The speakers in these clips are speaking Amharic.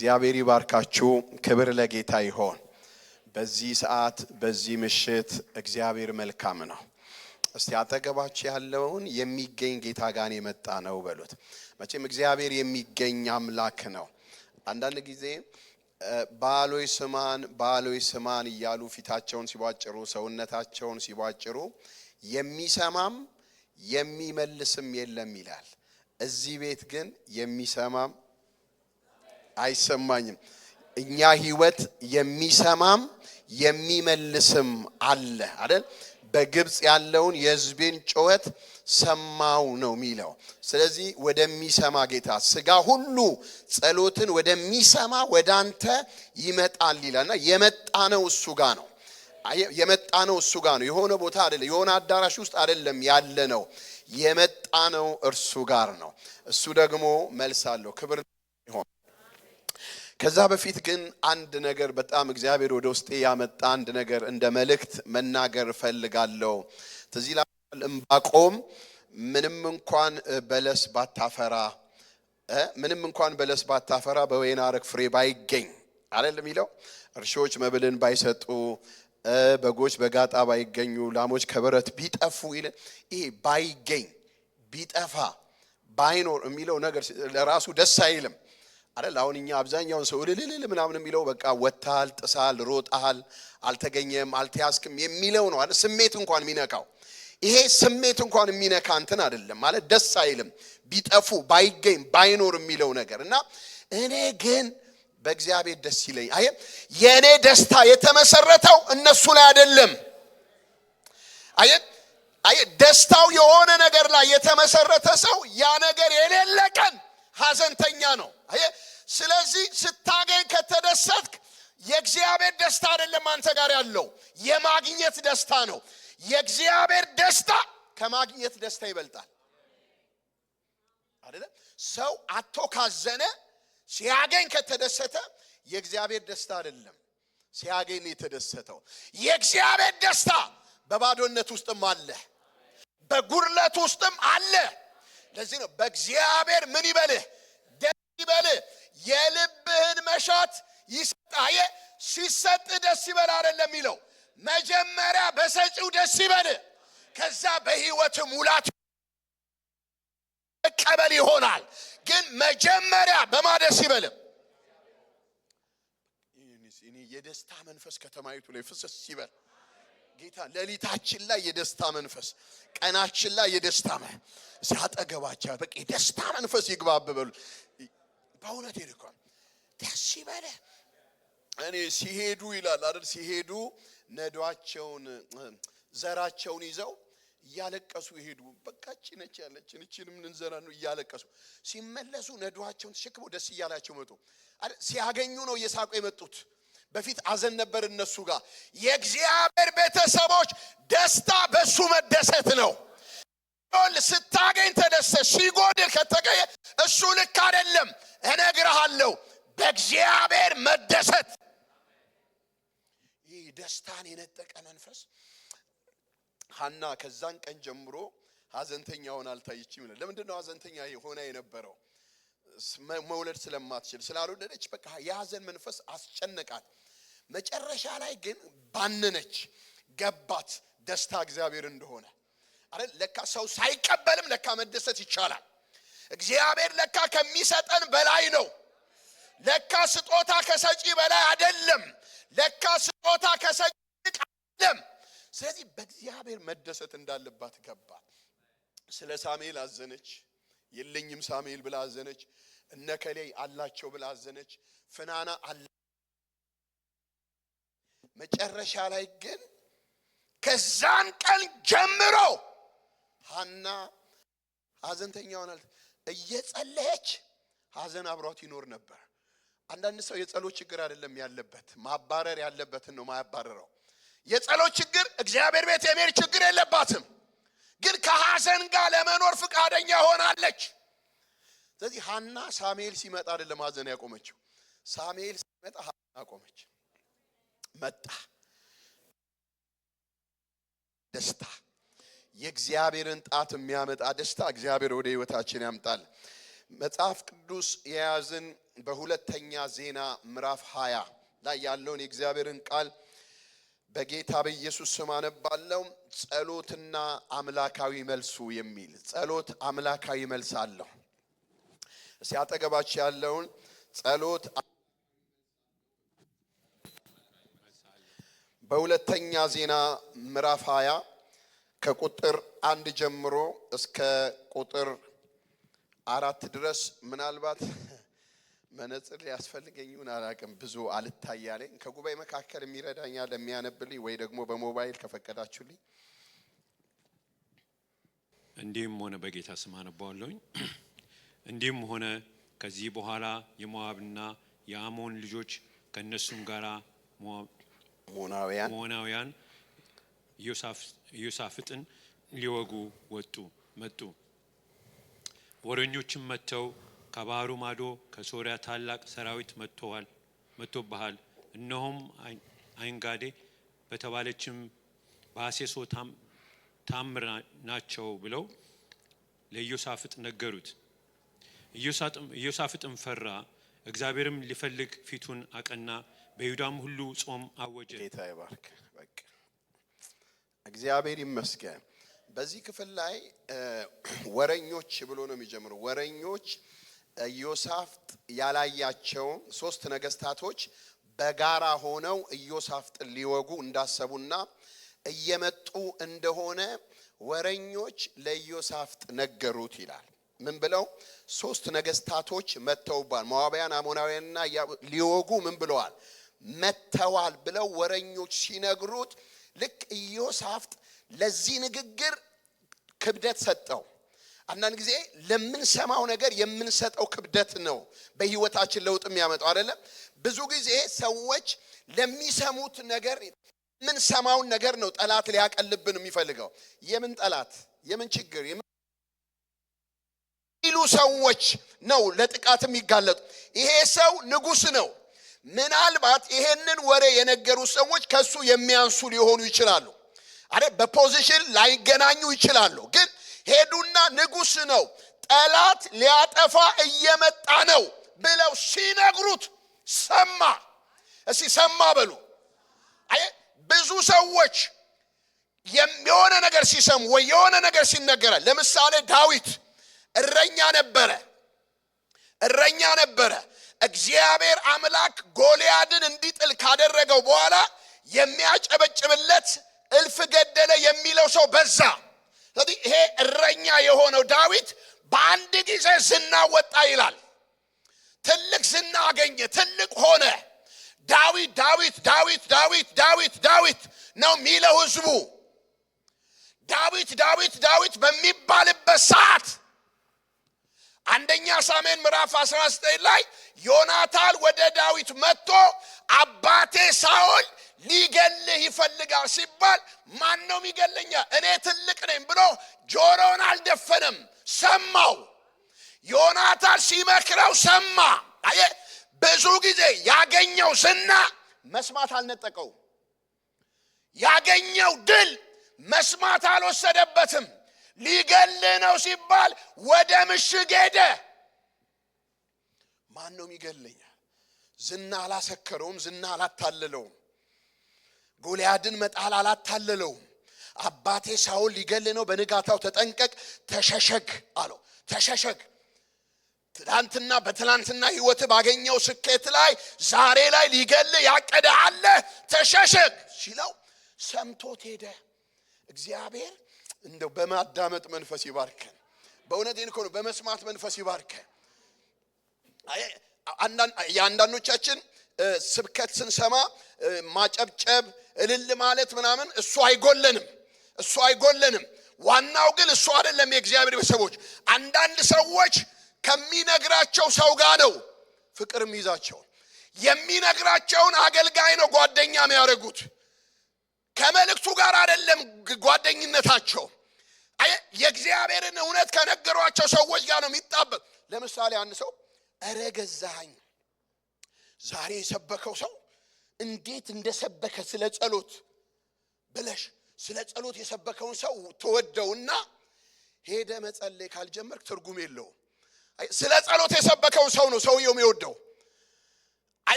እግዚአብሔር ይባርካችሁ ክብር ለጌታ ይሁን በዚህ ሰዓት በዚህ ምሽት እግዚአብሔር መልካም ነው እስቲ አጠገባችሁ ያለውን የሚገኝ ጌታ ጋር የመጣ ነው በሉት መቼም እግዚአብሔር የሚገኝ አምላክ ነው አንዳንድ ጊዜ ባሎይ ስማን እያሉ ፊታቸውን ሲቧጭሩ ሰውነታቸውን ሲቧጭሩ የሚሰማም የሚመልስም የለም ይላል እዚህ ቤት ግን የሚሰማም አይሰማኝም እኛ ህይወት የሚሰማም የሚመልስም አለ አይደል በግብጽ ያለውን የህዝብን ጩኸት ሰማው ነው የሚለው ስለዚህ ወደሚሰማ ጌታ ስጋ ሁሉ ጸሎትን ወደሚሰማ ወዳንተ ይመጣል ይላልና የመጣነው እሱ ጋር ነው የመጣነው እሱ ጋር ነው የሆነ ቦታ አይደለም የሆነ አዳራሽ ውስጥ አይደለም ያለነው የመጣነው እርሱ ጋር ነው እሱ ደግሞ መልስ አለው ክብር ይሁን ከዛ በፊት ግን አንድ ነገር በጣም እግዚአብሔር ወደ ውስጤ ያመጣ አንድ ነገር እንደ መልእክት መናገር ፈልጋለሁ ተዚላ ዕንባቆም ምንም እንኳን በለስ ባታፈራ በወይን አረግ ፍሬ ባይገኝ አይደለም ይለው እርሾች መብልን ባይሰጡ በጎች በጋጣ ባይገኙ ላሞች ከበረት ቢጠፉ ይሄ ባይገኝ ቢጠፋ ባይኖር የሚለው ነገር ለራሱ ደስ አይልም አይደል አሁን እኛ አብዛኛውን ሰው ልልል ምናምን የሚለው በቃ ወጣል ጥሳል ሮጣል አልተገኘም አልተያስክም የሚለው ነው አይደል ስሜት እንኳን የሚነካው ይሄ ስሜት እንኳን የሚነካ እንትን አይደለም ማለት ደስ አይልም ቢጠፉ ባይገኝ ባይኖር የሚለው ነገርና እኔ ግን በእግዚአብሔር ደስ ይለኝ የኔ ደስታ የተመሰረተው እነሱ ላይ አይደለም ደስታው የሆነ ነገር ላይ የተመሰረተ ሰው ያ ነገር የሌለቀን ሐዘንተኛ ነው ስለዚህ ስታገኝ ከተደሰትክ የእግዚአብሔር ደስታ አይደለም አንተ ጋር ያለው የማግኘት ደስታ ነው የእግዚአብሔር ደስታ ከማግኘት ደስታ ይበልጣል አይደል ሰው አጥቶ ካዘነ ሲያገኝ ከተደሰተ የእግዚአብሔር ደስታ አይደለም ሲያገኝ የተደሰተው የእግዚአብሔር ደስታ በባዶነት ውስጥም አለ በጉርለት ውስጥም አለ ለዚህ ነው በእግዚአብሔር ምን ይበልህ ደስ ይበልህ የልብህን መሻት ይሰጣየ ሲሰጥ ደስ ይበል አይደለም ይለው መጀመሪያ በሰጪው ደስ ይበልህ ከዛ በህይወት ሙላት ቀበል ይሆናል ግን መጀመሪያ በማደስ ይበልህ እኔ የደስታ መንፈስ ከተማይቱ ላይ ፍስስ ይበል ጌታ ለሊታችን ላይ የደስታ መንፈስ ቀናችን ላይ የደስታ ሲያጠገባቸው በቃ የደስታ መንፈስ ይግባበሉ በእውነት ይልካል ደስ ይበልህ እኔ ሲሄዱ ይላል አይደል ሲሄዱ ነዷቸውን ዘራቸውን ይዘው ያለቀሱ ይሄዱ በቃች ነች ያለችን እቺንም እንዘራ ነው ያለቀሱ ሲመለሱ ነዷቸውን ተሸክመው ደስ ይያላቸው መጡ ሲያገኙ ነው የሳቁ የመጡት በፊት አዘን ነበር እነሱ ጋር የእግዚአብሔር ቤተሰቦች ደስታ በሱ መደሰት ነው ስታገኝ ተደሰት ሲጎድል ከተገኘ እሱ ልክ አይደለም እነግርሃለሁ በእግዚአብሔር መደሰት ይህ ደስታን የነጠቀ መንፈስ ሐና ከዛን ቀን ጀምሮ ሐዘንተኛ ሆና አልታየችም ይላል ለምንድነው ሐዘንተኛ ሆና የነበረው መውለድ ስለማትችል ስላልወለደች በቃ የሐዘን መንፈስ አስጨነቃት መጨረሻ ላይ ግን ባነነች ገባት ደስታ እግዚአብሔር እንደሆነ አይደል ለካ ሰው ሳይቀበልም ለካ መደሰት ይቻላል እግዚአብሔር ለካ ከሚሰጠን በላይ ነው ለካ ስጦታ ከሰጪ በላይ አይደለም ለካ ስጦታ ከሰጪ አይደለም ስለዚህ በእግዚአብሔር መደሰት እንዳለባት ገባት ስለ ሳሙኤል አዘነች የለኝም ሳሙኤል ብላ አዘነች እነከሌ አላቸው ብላ አዘነች ፍናና አለ መጨረሻ ላይ ግን ከዛን ቀን ጀምሮ ሐና ሐዘንተኛ ሆናለች እየጸለየች ሐዘን አብሯት ይኖር ነበር አንዳንድ ሰው የጸሎት ችግር አይደለም ያለበት ማባረር ያለበትን ነው ማያባረረው የጸሎት ችግር እግዚአብሔር ቤት የሚር ችግር የለባትም ግን ከሐዘን ጋር ለመኖር ፍቃደኛ ሆናለች ስለዚህ ሐና ሳሙኤል ሲመጣ አይደለም ሐዘን ያቆመችው ሳሙኤል ሲመጣ ሐና አቆመች መጣ ደስታ የእግዚአብሔርን ጣት የሚያመጣ ደስታ እግዚአብሔር ወደ ህይወታችን ያምጣል መጽሐፍ ቅዱስ የያዝን በሁለተኛ ዜና ምዕራፍ 20 ላይ ያለውን የእግዚአብሔርን ቃል በጌታ በኢየሱስ ስም አነባለሁ። ጸሎትና አምላካዊ መልሱ የሚል ጸሎት አምላካዊ መልስ አለው። ሲያጠገባችሁ ያለውን ጸሎት በሁለተኛ ዜና ምዕራፍ 20 ከቁጥር 1 ጀምሮ እስከ ቁጥር 4 ድረስ ምናልባት መነጽር ሊያስፈልገኝ ይሁን አላውቅም፣ ብዙ አልታያለኝ። ከጉባኤ መካከል የሚረዳኛል የሚያነብልኝ ወይ ደግሞ በሞባይል ከፈቀዳችሁልኝ። እንዲህም ሆነ በጌታ ስም አነባለሁኝ። እንዲህም ሆነ ከዚህ በኋላ የሞዓብና የአሞን ልጆች ከነሱም ጋራ ሞዓናውያን ኢዮሳፍጥን ሊወጉ መጡ። ወረኞችም መጥተው ከባህሩ ማዶ ከሶሪያ ታላቅ ሰራዊት መጥቶብሃል፣ እነሆም አይንጋዴ በተባለችም በሐሴሶ ታምር ናቸው ብለው ለኢዮሳፍጥ ነገሩት። ኢዮሳፍጥም ፈራ፣ እግዚአብሔርም ሊፈልግ ፊቱን አቀና፣ በይሁዳም ሁሉ ጾም አወጀ። ጌታ ይባርክ። በቃ እግዚአብሔር ይመስገን። በዚህ ክፍል ላይ ወረኞች ብሎ ነው የሚጀምረው። ወረኞች ኢዮሳፍጥ ያላያቸው ሶስት ነገስታቶች በጋራ ሆነው ኢዮሳፍጥን ሊወጉ እንዳሰቡና እየመጡ እንደሆነ ወረኞች ለኢዮሳፍጥ ነገሩት ይላል። ምን ብለው? ሶስት ነገስታቶች መተውባል፣ ሞዓባውያን አሞናውያንና ሊወጉ ምን ብለዋል? መተዋል ብለው ወረኞች ሲነግሩት ልክ ኢዮሳፍጥ ለዚህ ንግግር ክብደት ሰጠው። አንዳንድ ጊዜ ለምንሰማው ነገር የምንሰጠው ክብደት ነው በህይወታችን ለውጥ የሚያመጣው አይደለም። ብዙ ጊዜ ሰዎች ለሚሰሙት ነገር የምንሰማውን ነገር ነው ጠላት ሊያቀልብን የሚፈልገው። የምን ጠላት የምን ችግር የሚሉ ሰዎች ነው ለጥቃት የሚጋለጡ። ይሄ ሰው ንጉስ ነው። ምናልባት ይሄንን ወሬ የነገሩ ሰዎች ከሱ የሚያንሱ ሊሆኑ ይችላሉ አይደል? በፖዚሽን ላይገናኙ ይችላሉ። ግን ሄዱና ንጉስ ነው፣ ጠላት ሊያጠፋ እየመጣ ነው ብለው ሲነግሩት ሰማ። እስቲ ሰማ በሉ። ብዙ ሰዎች የሆነ ነገር ሲሰሙ ወይ የሆነ ነገር ሲነገራል። ለምሳሌ ዳዊት እረኛ ነበረ። እግዚአብሔር አምላክ ጎልያድን እንዲጥል ካደረገው በኋላ የሚያጨበጭብለት እልፍ ገደለ የሚለው ሰው በዛ። ስለዚህ ይሄ እረኛ የሆነው ዳዊት በአንድ ጊዜ ዝና ወጣ ይላል። ትልቅ ዝና አገኘ፣ ትልቅ ሆነ። ዳዊት ነው የሚለው ህዝቡ። ዳዊት በሚባልበት ሰዓት አንደኛ ሳሙኤል ምዕራፍ 19 ላይ ዮናታን ወደ ዳዊት መጥቶ አባቴ ሳኦል ሊገልህ ይፈልጋል ሲባል ማን ነው የሚገለኛ? እኔ ትልቅ ነኝ ብሎ ጆሮውን አልደፈነም፣ ሰማው። ዮናታን ሲመክረው ሰማ። ብዙ ጊዜ ያገኘው ዝና መስማት አልነጠቀው። ያገኘው ድል መስማት አልወሰደበትም። ሊገልህ ነው ሲባል ወደ ምሽግ ሄደ። ማን ነው የሚገለኛ? ዝና አላሰከረውም፣ ዝና አላታለለውም። ጎልያድን መጣል አላታለለውም። አባቴ ሳኦል ሊገልህ ነው፣ በንጋታው ተጠንቀቅ፣ ተሸሸግ አለው። ተሸሸግ። በትላንትና ህይወት ባገኘው ስኬት ላይ ዛሬ ላይ ሊገልህ ያቀደ አለ፣ ተሸሸግ ሲለው ሰምቶት ሄደ። እግዚአብሔር እንደው በማዳመጥ መንፈስ ይባርከን። በእውነቴን እኮ ነው፣ በመስማት መንፈስ ይባርከን። አንዳንዶቻችን ስብከት ስንሰማ ማጨብጨብ እልል ማለት ምናምን እሱ አይጎለንም። ዋናው ግን እሱ አይደለም። የእግዚአብሔር ቤተሰቦች አንዳንድ ሰዎች ከሚነግራቸው ሰው ጋር ነው ፍቅር የሚይዛቸው። የሚነግራቸውን አገልጋይ ነው ጓደኛ የሚያደርጉት። ከመልእክቱ ጋር አይደለም ጓደኝነታቸው። የእግዚአብሔርን እውነት ከነገሯቸው ሰዎች ጋር ነው የሚጣበቅ። ለምሳሌ አንድ ሰው እረ ገዛኸኝ ዛሬ የሰበከው ሰው እንዴት እንደሰበከ ስለ ጸሎት ብለሽ ስለ ጸሎት የሰበከውን ሰው ተወደውና ሄደ መጸለይ ካልጀመርክ ትርጉም የለውም። ስለ ጸሎት የሰበከውን ሰው ነው ሰውየው የሚወደው።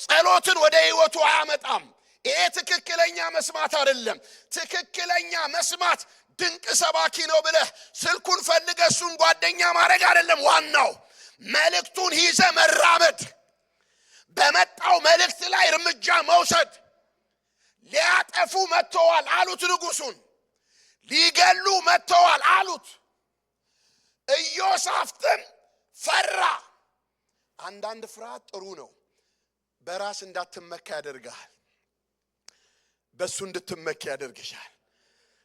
ጸሎትን ወደ ህይወቱ አያመጣም። ይሄ ትክክለኛ መስማት አይደለም። ትክክለኛ መስማት ድንቅ ሰባኪ ነው ብለህ ስልኩን ፈልገህ እሱን ጓደኛ ማድረግ አይደለም። ዋናው መልእክቱን ይዘ መራመድ፣ በመጣው መልእክት ላይ እርምጃ መውሰድ። ሊያጠፉ መጥተዋል አሉት ንጉሱን፣ ሊገሉ መጥተዋል አሉት። ኢዮሳፍጥም ፈራ። አንዳንድ ፍርሃት ጥሩ ነው። በራስ እንዳትመካ ያደርጋል። በሱ እንድትመካ ያደርግሻል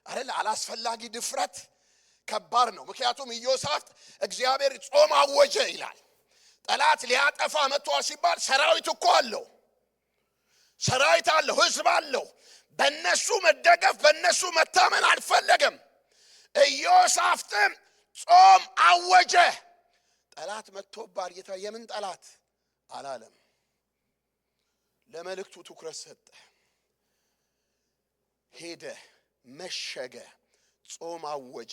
አይደል? አላስፈላጊ ድፍረት ከባድ ነው። ምክንያቱም ኢዮሳፍጥ እግዚአብሔር ጾም አወጀ ይላል። ጠላት ሊያጠፋ መጥቷል ሲባል ሰራዊት እኮ አለው፣ ሰራዊት አለው፣ ህዝብ አለው። በእነሱ መደገፍ በእነሱ መታመን አልፈለገም። ኢዮሳፍጥም ጾም አወጀ። ጠላት መጥቶባል። ጌታ የምን ጠላት አላለም። ለመልእክቱ ትኩረት ሰጠ። ሄደ፣ መሸገ፣ ጾም አወጀ።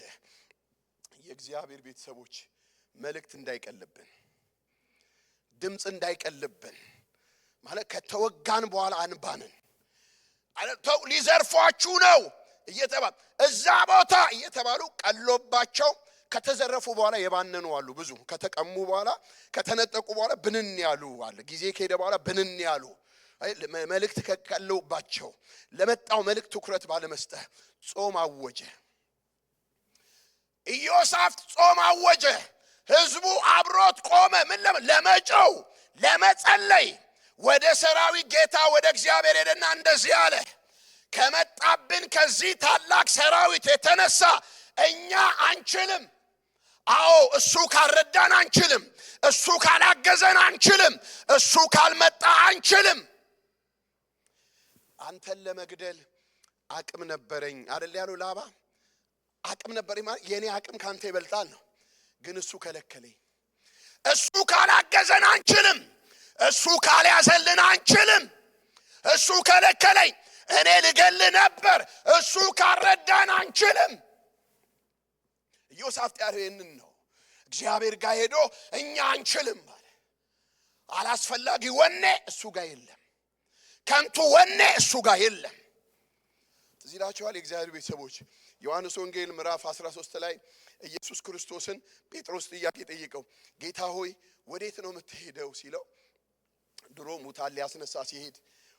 የእግዚአብሔር ቤተሰቦች መልእክት እንዳይቀልብን፣ ድምፅ እንዳይቀልብን ማለት ከተወጋን በኋላ አንባንን ተው ሊዘርፏችሁ ነው እየተባሉ እዛ ቦታ እየተባሉ ቀሎባቸው ከተዘረፉ በኋላ የባነኑ አሉ። ብዙ ከተቀሙ በኋላ ከተነጠቁ በኋላ ብንን ያሉ አለ። ጊዜ ከሄደ በኋላ ብንን ያሉ መልእክት ከቀለውባቸው ለመጣው መልእክት ትኩረት ባለመስጠት ጾም አወጀ። ኢዮሳፍጥ ጾም አወጀ። ህዝቡ አብሮት ቆመ። ምን ለመጨው ለመጸለይ ወደ ሰራዊት ጌታ ወደ እግዚአብሔር ሄደና እንደዚህ አለ፣ ከመጣብን ከዚህ ታላቅ ሰራዊት የተነሳ እኛ አንችልም። አዎ እሱ ካልረዳን አንችልም፣ እሱ ካላገዘን አንችልም፣ እሱ ካልመጣ አንችልም። አንተን ለመግደል አቅም ነበረኝ አይደል ያለው ላባ። አቅም ነበረኝ ማለት የኔ አቅም ካንተ ይበልጣል ነው። ግን እሱ ከለከለኝ። እሱ ካላገዘን አንችልም፣ እሱ ካልያዘልን አንችልም። እሱ ከለከለኝ። እኔ ልገል ነበር፣ እሱ ካልረዳን አንችልም። ኢዮሳፍጥ ያለው ይህንን ነው። እግዚአብሔር ጋር ሄዶ እኛ አንችልም አለ። አላስፈላጊ ወኔ እሱ ጋር የለም፣ ከንቱ ወኔ እሱ ጋር የለም። እዚህ ላችኋል የእግዚአብሔር ቤተሰቦች ዮሐንስ ወንጌል ምዕራፍ 13 ላይ ኢየሱስ ክርስቶስን ጴጥሮስ ጥያቄ ጠይቀው፣ ጌታ ሆይ ወዴት ነው የምትሄደው ሲለው፣ ድሮ ሙታን ሊያስነሳ ሲሄድ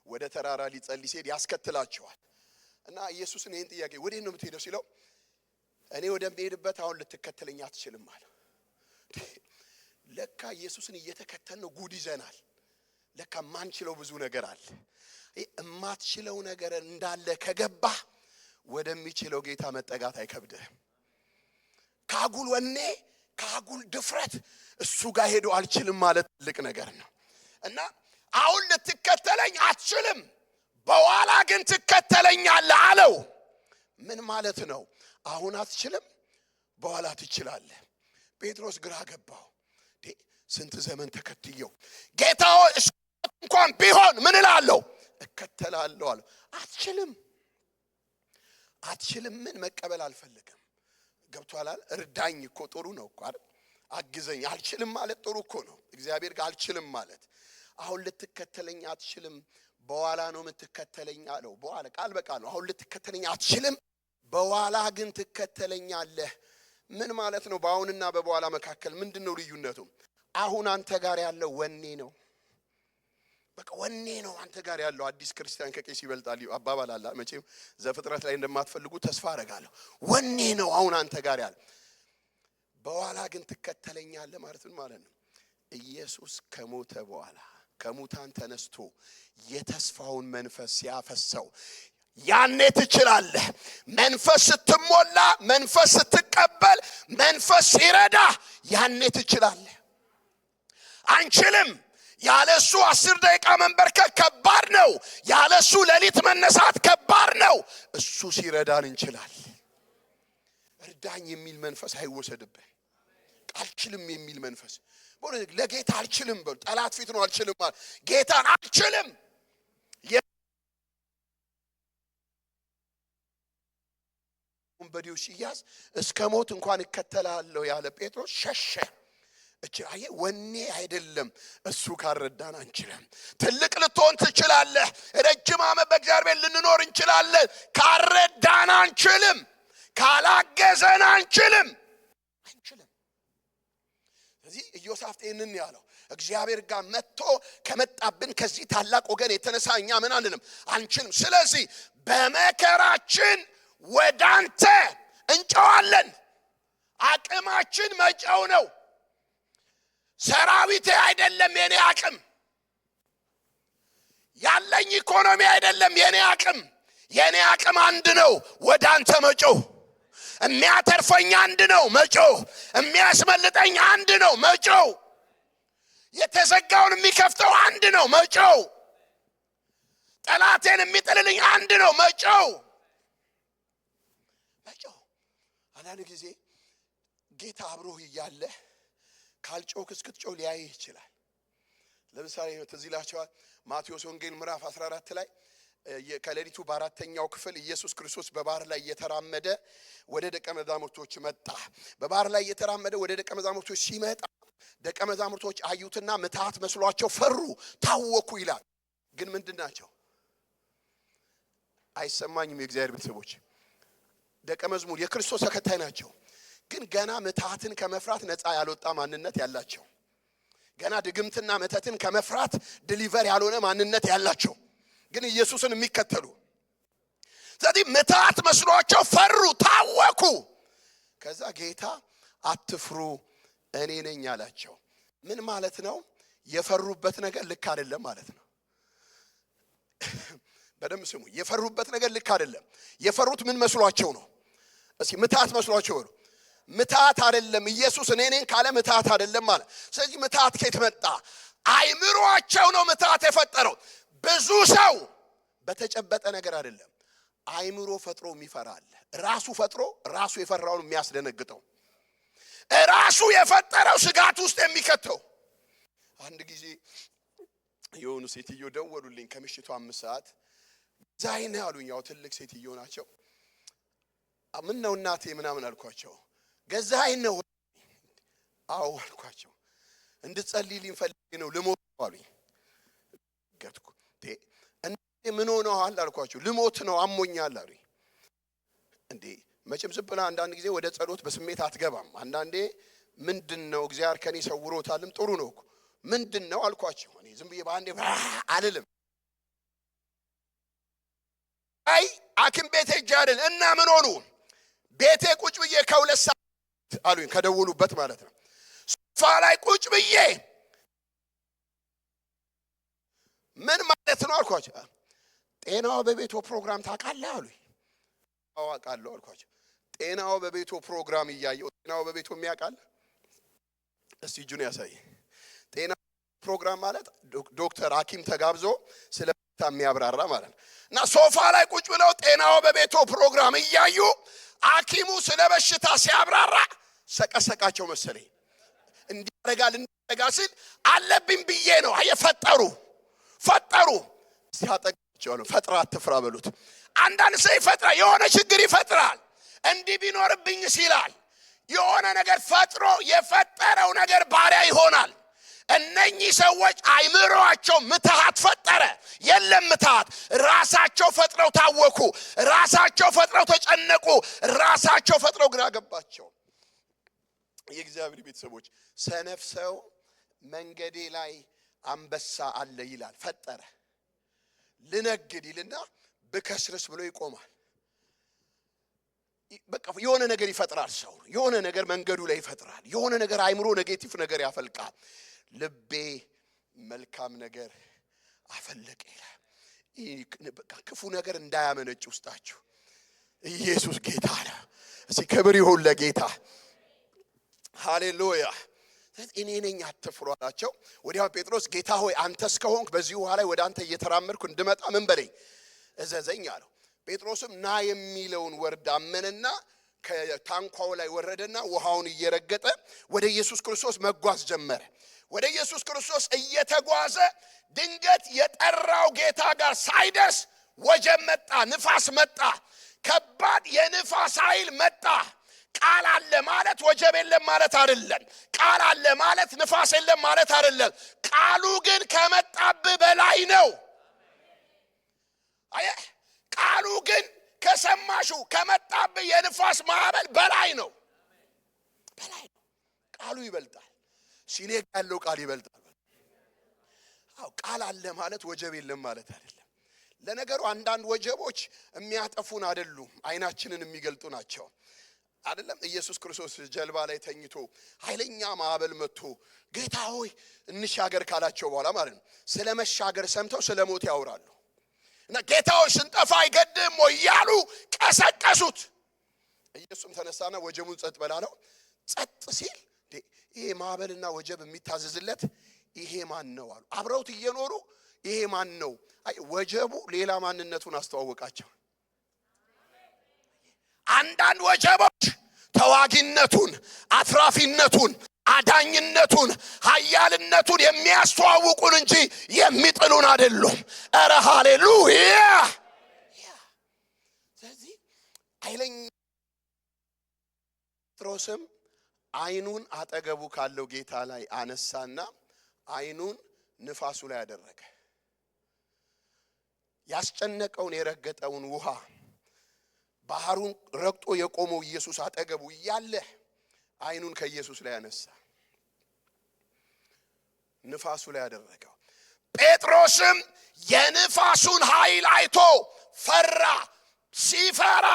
ወደ ተራራ ሊጸልይ ሲሄድ ያስከትላቸዋል። እና ኢየሱስን ይህን ጥያቄ ወዴት ነው የምትሄደው ሲለው፣ እኔ ወደምሄድበት አሁን ልትከተለኝ አትችልም አለ። ለካ ኢየሱስን እየተከተልነው ጉድ ይዘናል። ለካ ማንችለው ብዙ ነገር አለ። እማትችለው ነገር እንዳለ ከገባህ ወደሚችለው ጌታ መጠጋት አይከብድህም። ካጉል ወኔ ካጉል ድፍረት እሱ ጋር ሄዶ አልችልም ማለት ትልቅ ነገር ነው። እና አሁን ልትከተለኝ አትችልም፣ በኋላ ግን ትከተለኛለህ አለው። ምን ማለት ነው? አሁን አትችልም፣ በኋላ ትችላለህ። ጴጥሮስ ግራ ገባው። ስንት ዘመን ተከትየው ጌታ ሆይ እንኳን ቢሆን ምን እላለሁ እከተላለሁ አለው። አትችልም ምን መቀበል አልፈልግም። ገብቷል። እርዳኝ እኮ ጥሩ ነው እኮ አይደል? አግዘኝ አልችልም ማለት ጥሩ እኮ ነው። እግዚአብሔር ጋር አልችልም ማለት አሁን ልትከተለኝ አትችልም፣ በኋላ ነው የምትከተለኝ አለው። በኋላ ቃል በቃል ነው። አሁን ልትከተለኝ አትችልም፣ በኋላ ግን ትከተለኛለህ። ምን ማለት ነው? በአሁንና በበኋላ መካከል ምንድነው ልዩነቱ? አሁን አንተ ጋር ያለው ወኔ ነው። በቃ ወኔ ነው አንተ ጋር ያለው። አዲስ ክርስቲያን ከቄስ ይበልጣል አባባል አለ መቼም ዘፍጥረት ላይ እንደማትፈልጉ ተስፋ አደርጋለሁ። ወኔ ነው አሁን አንተ ጋር ያለው። በኋላ ግን ትከተለኛለህ ማለት ምን ማለት ነው? ኢየሱስ ከሞተ በኋላ ከሙታን ተነስቶ የተስፋውን መንፈስ ሲያፈሰው ያኔ ትችላለህ። መንፈስ ስትሞላ፣ መንፈስ ስትቀበል፣ መንፈስ ሲረዳ ያኔ ትችላለህ። አንችልም ያለሱ 10 ደቂቃ መንበርከክ ከባድ ነው። ያለሱ ሌሊት መነሳት ከባድ ነው። እሱ ሲረዳን እንችላለን። እርዳኝ የሚል መንፈስ አይወሰድብህ። አልችልም የሚል መንፈስ ለጌታ አልችልም በሉ። ጠላት ፊት ነው አልችልም ማለት ጌታን አልችልም። ወንበዴው ሲያዝ እስከ ሞት እንኳን እከተላለሁ ያለ ጴጥሮስ ሸሸ። አየ ወኔ አይደለም እሱ ካረዳን አንችልም። ትልቅ ልትሆን ትችላለህ። ረጅም ዓመት በእግዚአብሔር ቤት ልንኖር እንችላለን። ካረዳን አንችልም። ካላገዘን አንችልም። ስለዚህ ኢዮሳፍጥ ይህንን ያለው እግዚአብሔር ጋር መጥቶ ከመጣብን ከዚህ ታላቅ ወገን የተነሳ እኛ ምን አንችልም። ስለዚህ በመከራችን ወዳንተ እንጨዋለን። አቅማችን መጨው ነው። ሰራዊቴ አይደለም የኔ አቅም፣ ያለኝ ኢኮኖሚ አይደለም የኔ አቅም። የኔ አቅም አንድ ነው፣ ወዳንተ መጨው። የሚያተርፈኝ አንድ ነው፣ መጨው። የሚያስመልጠኝ አንድ ነው፣ መጨው። የተዘጋውን የሚከፍተው አንድ ነው፣ መጨው። ጠላቴን የሚጥልልኝ አንድ ነው፣ መጨው። አንዳንድ ጊዜ ጌታ አብሮህ እያለ ካልጮክ እስክትጮህ ሊያይህ ይችላል። ለምሳሌ ትዝ ይላችኋል ማቴዎስ ወንጌል ምዕራፍ 14 ላይ ከሌሊቱ በአራተኛው ክፍል ኢየሱስ ክርስቶስ በባህር ላይ እየተራመደ ወደ ደቀ መዛሙርቶች መጣ። በባህር ላይ እየተራመደ ወደ ደቀ መዛሙርቶች ሲመጣ ደቀ መዛሙርቶች አዩትና ምትሃት መስሏቸው ፈሩ፣ ታወኩ ይላል። ግን ምንድን ናቸው? አይሰማኝም። የእግዚአብሔር ቤተሰቦች ደቀ መዝሙር የክርስቶስ ተከታይ ናቸው። ግን ገና ምትሃትን ከመፍራት ነፃ ያልወጣ ማንነት ያላቸው፣ ገና ድግምትና መተትን ከመፍራት ዲሊቨር ያልሆነ ማንነት ያላቸው፣ ግን ኢየሱስን የሚከተሉ። ስለዚህ ምትሃት መስሏቸው ፈሩ፣ ታወኩ። ከዛ ጌታ አትፍሩ እኔ ነኝ አላቸው። ምን ማለት ነው? የፈሩበት ነገር ልክ አይደለም ማለት ነው። በደንብ ስሙ። የፈሩበት ነገር ልክ አይደለም። የፈሩት ምን መስሏቸው ነው? እስኪ ምትሃት መስሏቸው ነው። ምትሃት አይደለም። ኢየሱስ እኔ ነኝ ካለ ምትሃት አይደለም ማለት። ስለዚህ ምትሃት ከየት መጣ? አይምሮአቸው ነው ምትሃት የፈጠረው። ብዙ ሰው በተጨበጠ ነገር አይደለም፣ አይምሮ ፈጥሮ የሚፈራ አለ። ራሱ ፈጥሮ ራሱ የፈራውን የሚያስደነግጠው፣ ራሱ የፈጠረው ስጋት ውስጥ የሚከተው። አንድ ጊዜ የሆኑ ሴትዮ ደወሉልኝ ከምሽቱ 5 ሰዓት። ዛይነ አሉኝ። ያው ትልቅ ሴትዮ ናቸው። ምን ነው እናቴ ምናምን አልኳቸው። ገዛኸኝ ነው? አዎ አልኳቸው። እንድትጸልይልኝ ፈልጌ ነው፣ ልሞት አሉኝ። ገትኩ እንዴ ምን ሆነሃል አልኳቸው። ልሞት ነው አሞኛል አሉኝ። እንዴ መቼም ዝም ብለህ አንዳንድ ጊዜ ወደ ጸሎት በስሜት አትገባም። አንዳንዴ ምንድነው እግዚአብሔር ከኔ ሰውሮታልም ጥሩ ነው እኮ ምንድነው አልኳቸው። እኔ ዝም ብዬ ባንዴ አልልም። አይ ሐኪም ቤት ሄጄ አይደል እና ምን ሆኑ? ቤቴ ቁጭ ብዬ ከ2 ሰዓት አሉኝ፣ ከደውሉበት ማለት ነው። ሶፋ ላይ ቁጭ ብዬ ምን ማለት ነው አልኳቸው። ጤናው በቤቱ ፕሮግራም ታውቃለህ አሉኝ። አውቃለሁ አልኳቸው። ጤናው በቤቱ ፕሮግራም እያየው ጤናው በቤቱ የሚያውቃል? እስቲ እጁን ያሳይ። ጤና ፕሮግራም ማለት ዶክተር ሐኪም ተጋብዞ ስለታ የሚያብራራ ማለት ነው። እና ሶፋ ላይ ቁጭ ብለው ጤናው በቤቱ ፕሮግራም እያዩ ሐኪሙ ስለ በሽታ ሲያብራራ ሰቀሰቃቸው መሰለኝ። እንዲያረጋል ሲል አለብኝ ብዬ ነው። አየፈጠሩ ሲያጠቃቸው ነው። ፈጥራ አትፍራ በሉት። አንዳንድ ሰው ይፈጥራል፣ የሆነ ችግር ይፈጥራል። እንዲህ ቢኖርብኝ ሲላል የሆነ ነገር ፈጥሮ የፈጠረው ነገር ባሪያ ይሆናል። እነኚህ ሰዎች አይምሮአቸው ምትሃት ፈጠረ። የለም ምትሃት፣ ራሳቸው ፈጥረው ታወኩ፣ ራሳቸው ፈጥረው ተጨነቁ፣ ራሳቸው ፈጥረው ግራ ገባቸው። የእግዚአብሔር ቤተሰቦች ሰነፍ ሰው መንገዴ ላይ አንበሳ አለ ይላል። ፈጠረ ልነግድ ይልና ብከስርስ ብሎ ይቆማል። በቃ የሆነ ነገር ይፈጥራል። ሰው የሆነ ነገር መንገዱ ላይ ይፈጥራል። የሆነ ነገር አይምሮ ኔጌቲቭ ነገር ያፈልቃል። ልቤ መልካም ነገር አፈለቀ ይላል። በቃ ክፉ ነገር እንዳያመነጭ ውስጣችሁ። ኢየሱስ ጌታ ነው። እስኪ ክብር ይሁን ለጌታ። ሃሌሉያ። እኔ ነኝ አትፍሩ አላቸው። ወዲያው ጴጥሮስ ጌታ ሆይ አንተስ ከሆንክ በዚህ ውሃ ላይ ወደ አንተ እየተራመድኩ እንድመጣ ምን በለኝ እዘዘኝ አለው። ጴጥሮስም ና የሚለውን ወርድ አመነና ከታንኳው ላይ ወረደና ውሃውን እየረገጠ ወደ ኢየሱስ ክርስቶስ መጓዝ ጀመረ። ወደ ኢየሱስ ክርስቶስ እየተጓዘ ድንገት የጠራው ጌታ ጋር ሳይደርስ ወጀብ መጣ፣ ንፋስ መጣ፣ ከባድ የንፋስ ኃይል መጣ። ቃል አለ ማለት ወጀብ የለም ማለት አይደለም። ቃል አለ ማለት ንፋስ የለም ማለት አይደለም። ቃሉ ግን ከመጣብህ በላይ ነው። አየህ፣ ቃሉ ግን ከሰማሹ ከመጣብህ የንፋስ ማዕበል በላይ ነው። በላይ ነው። ቃሉ ይበልጣል። ሲኔ ያለው ቃል ይበልጣል። አው ቃል አለ ማለት ወጀብ የለም ማለት አይደለም። ለነገሩ አንዳንድ ወጀቦች የሚያጠፉን አይደሉም፣ አይናችንን የሚገልጡ ናቸው። አይደለም ኢየሱስ ክርስቶስ ጀልባ ላይ ተኝቶ ኃይለኛ ማዕበል መጥቶ ጌታ ሆይ እንሻገር ካላቸው በኋላ ማለት ነው ስለመሻገር ሰምተው ስለሞት ያወራሉ። እና ጌታ ሆይ ስንጠፋ አይገድም ወይ ያሉ ቀሰቀሱት። ኢየሱስም ተነሳና ወጀቡን ጸጥ በላለው። ጸጥ ሲል ይሄ ማዕበልና ወጀብ የሚታዘዝለት ይሄ ማን ነው አሉ። አብረውት እየኖሩ ይሄ ማን ነው? አይ ወጀቡ ሌላ ማንነቱን አስተዋወቃቸው። አንዳንድ ወጀቦች ተዋጊነቱን፣ አትራፊነቱን፣ አዳኝነቱን፣ ኃያልነቱን የሚያስተዋውቁን እንጂ የሚጥሉን አይደሉም። ኧረ ሃሌሉያ! ስለዚህ ኃይለኛ ጴጥሮስም አይኑን አጠገቡ ካለው ጌታ ላይ አነሳና አይኑን ንፋሱ ላይ አደረገ። ያስጨነቀውን የረገጠውን ውሃ ባህሩን ረግጦ የቆመው ኢየሱስ አጠገቡ እያለ አይኑን ከኢየሱስ ላይ አነሳ፣ ንፋሱ ላይ አደረገው። ጴጥሮስም የንፋሱን ኃይል አይቶ ፈራ። ሲፈራ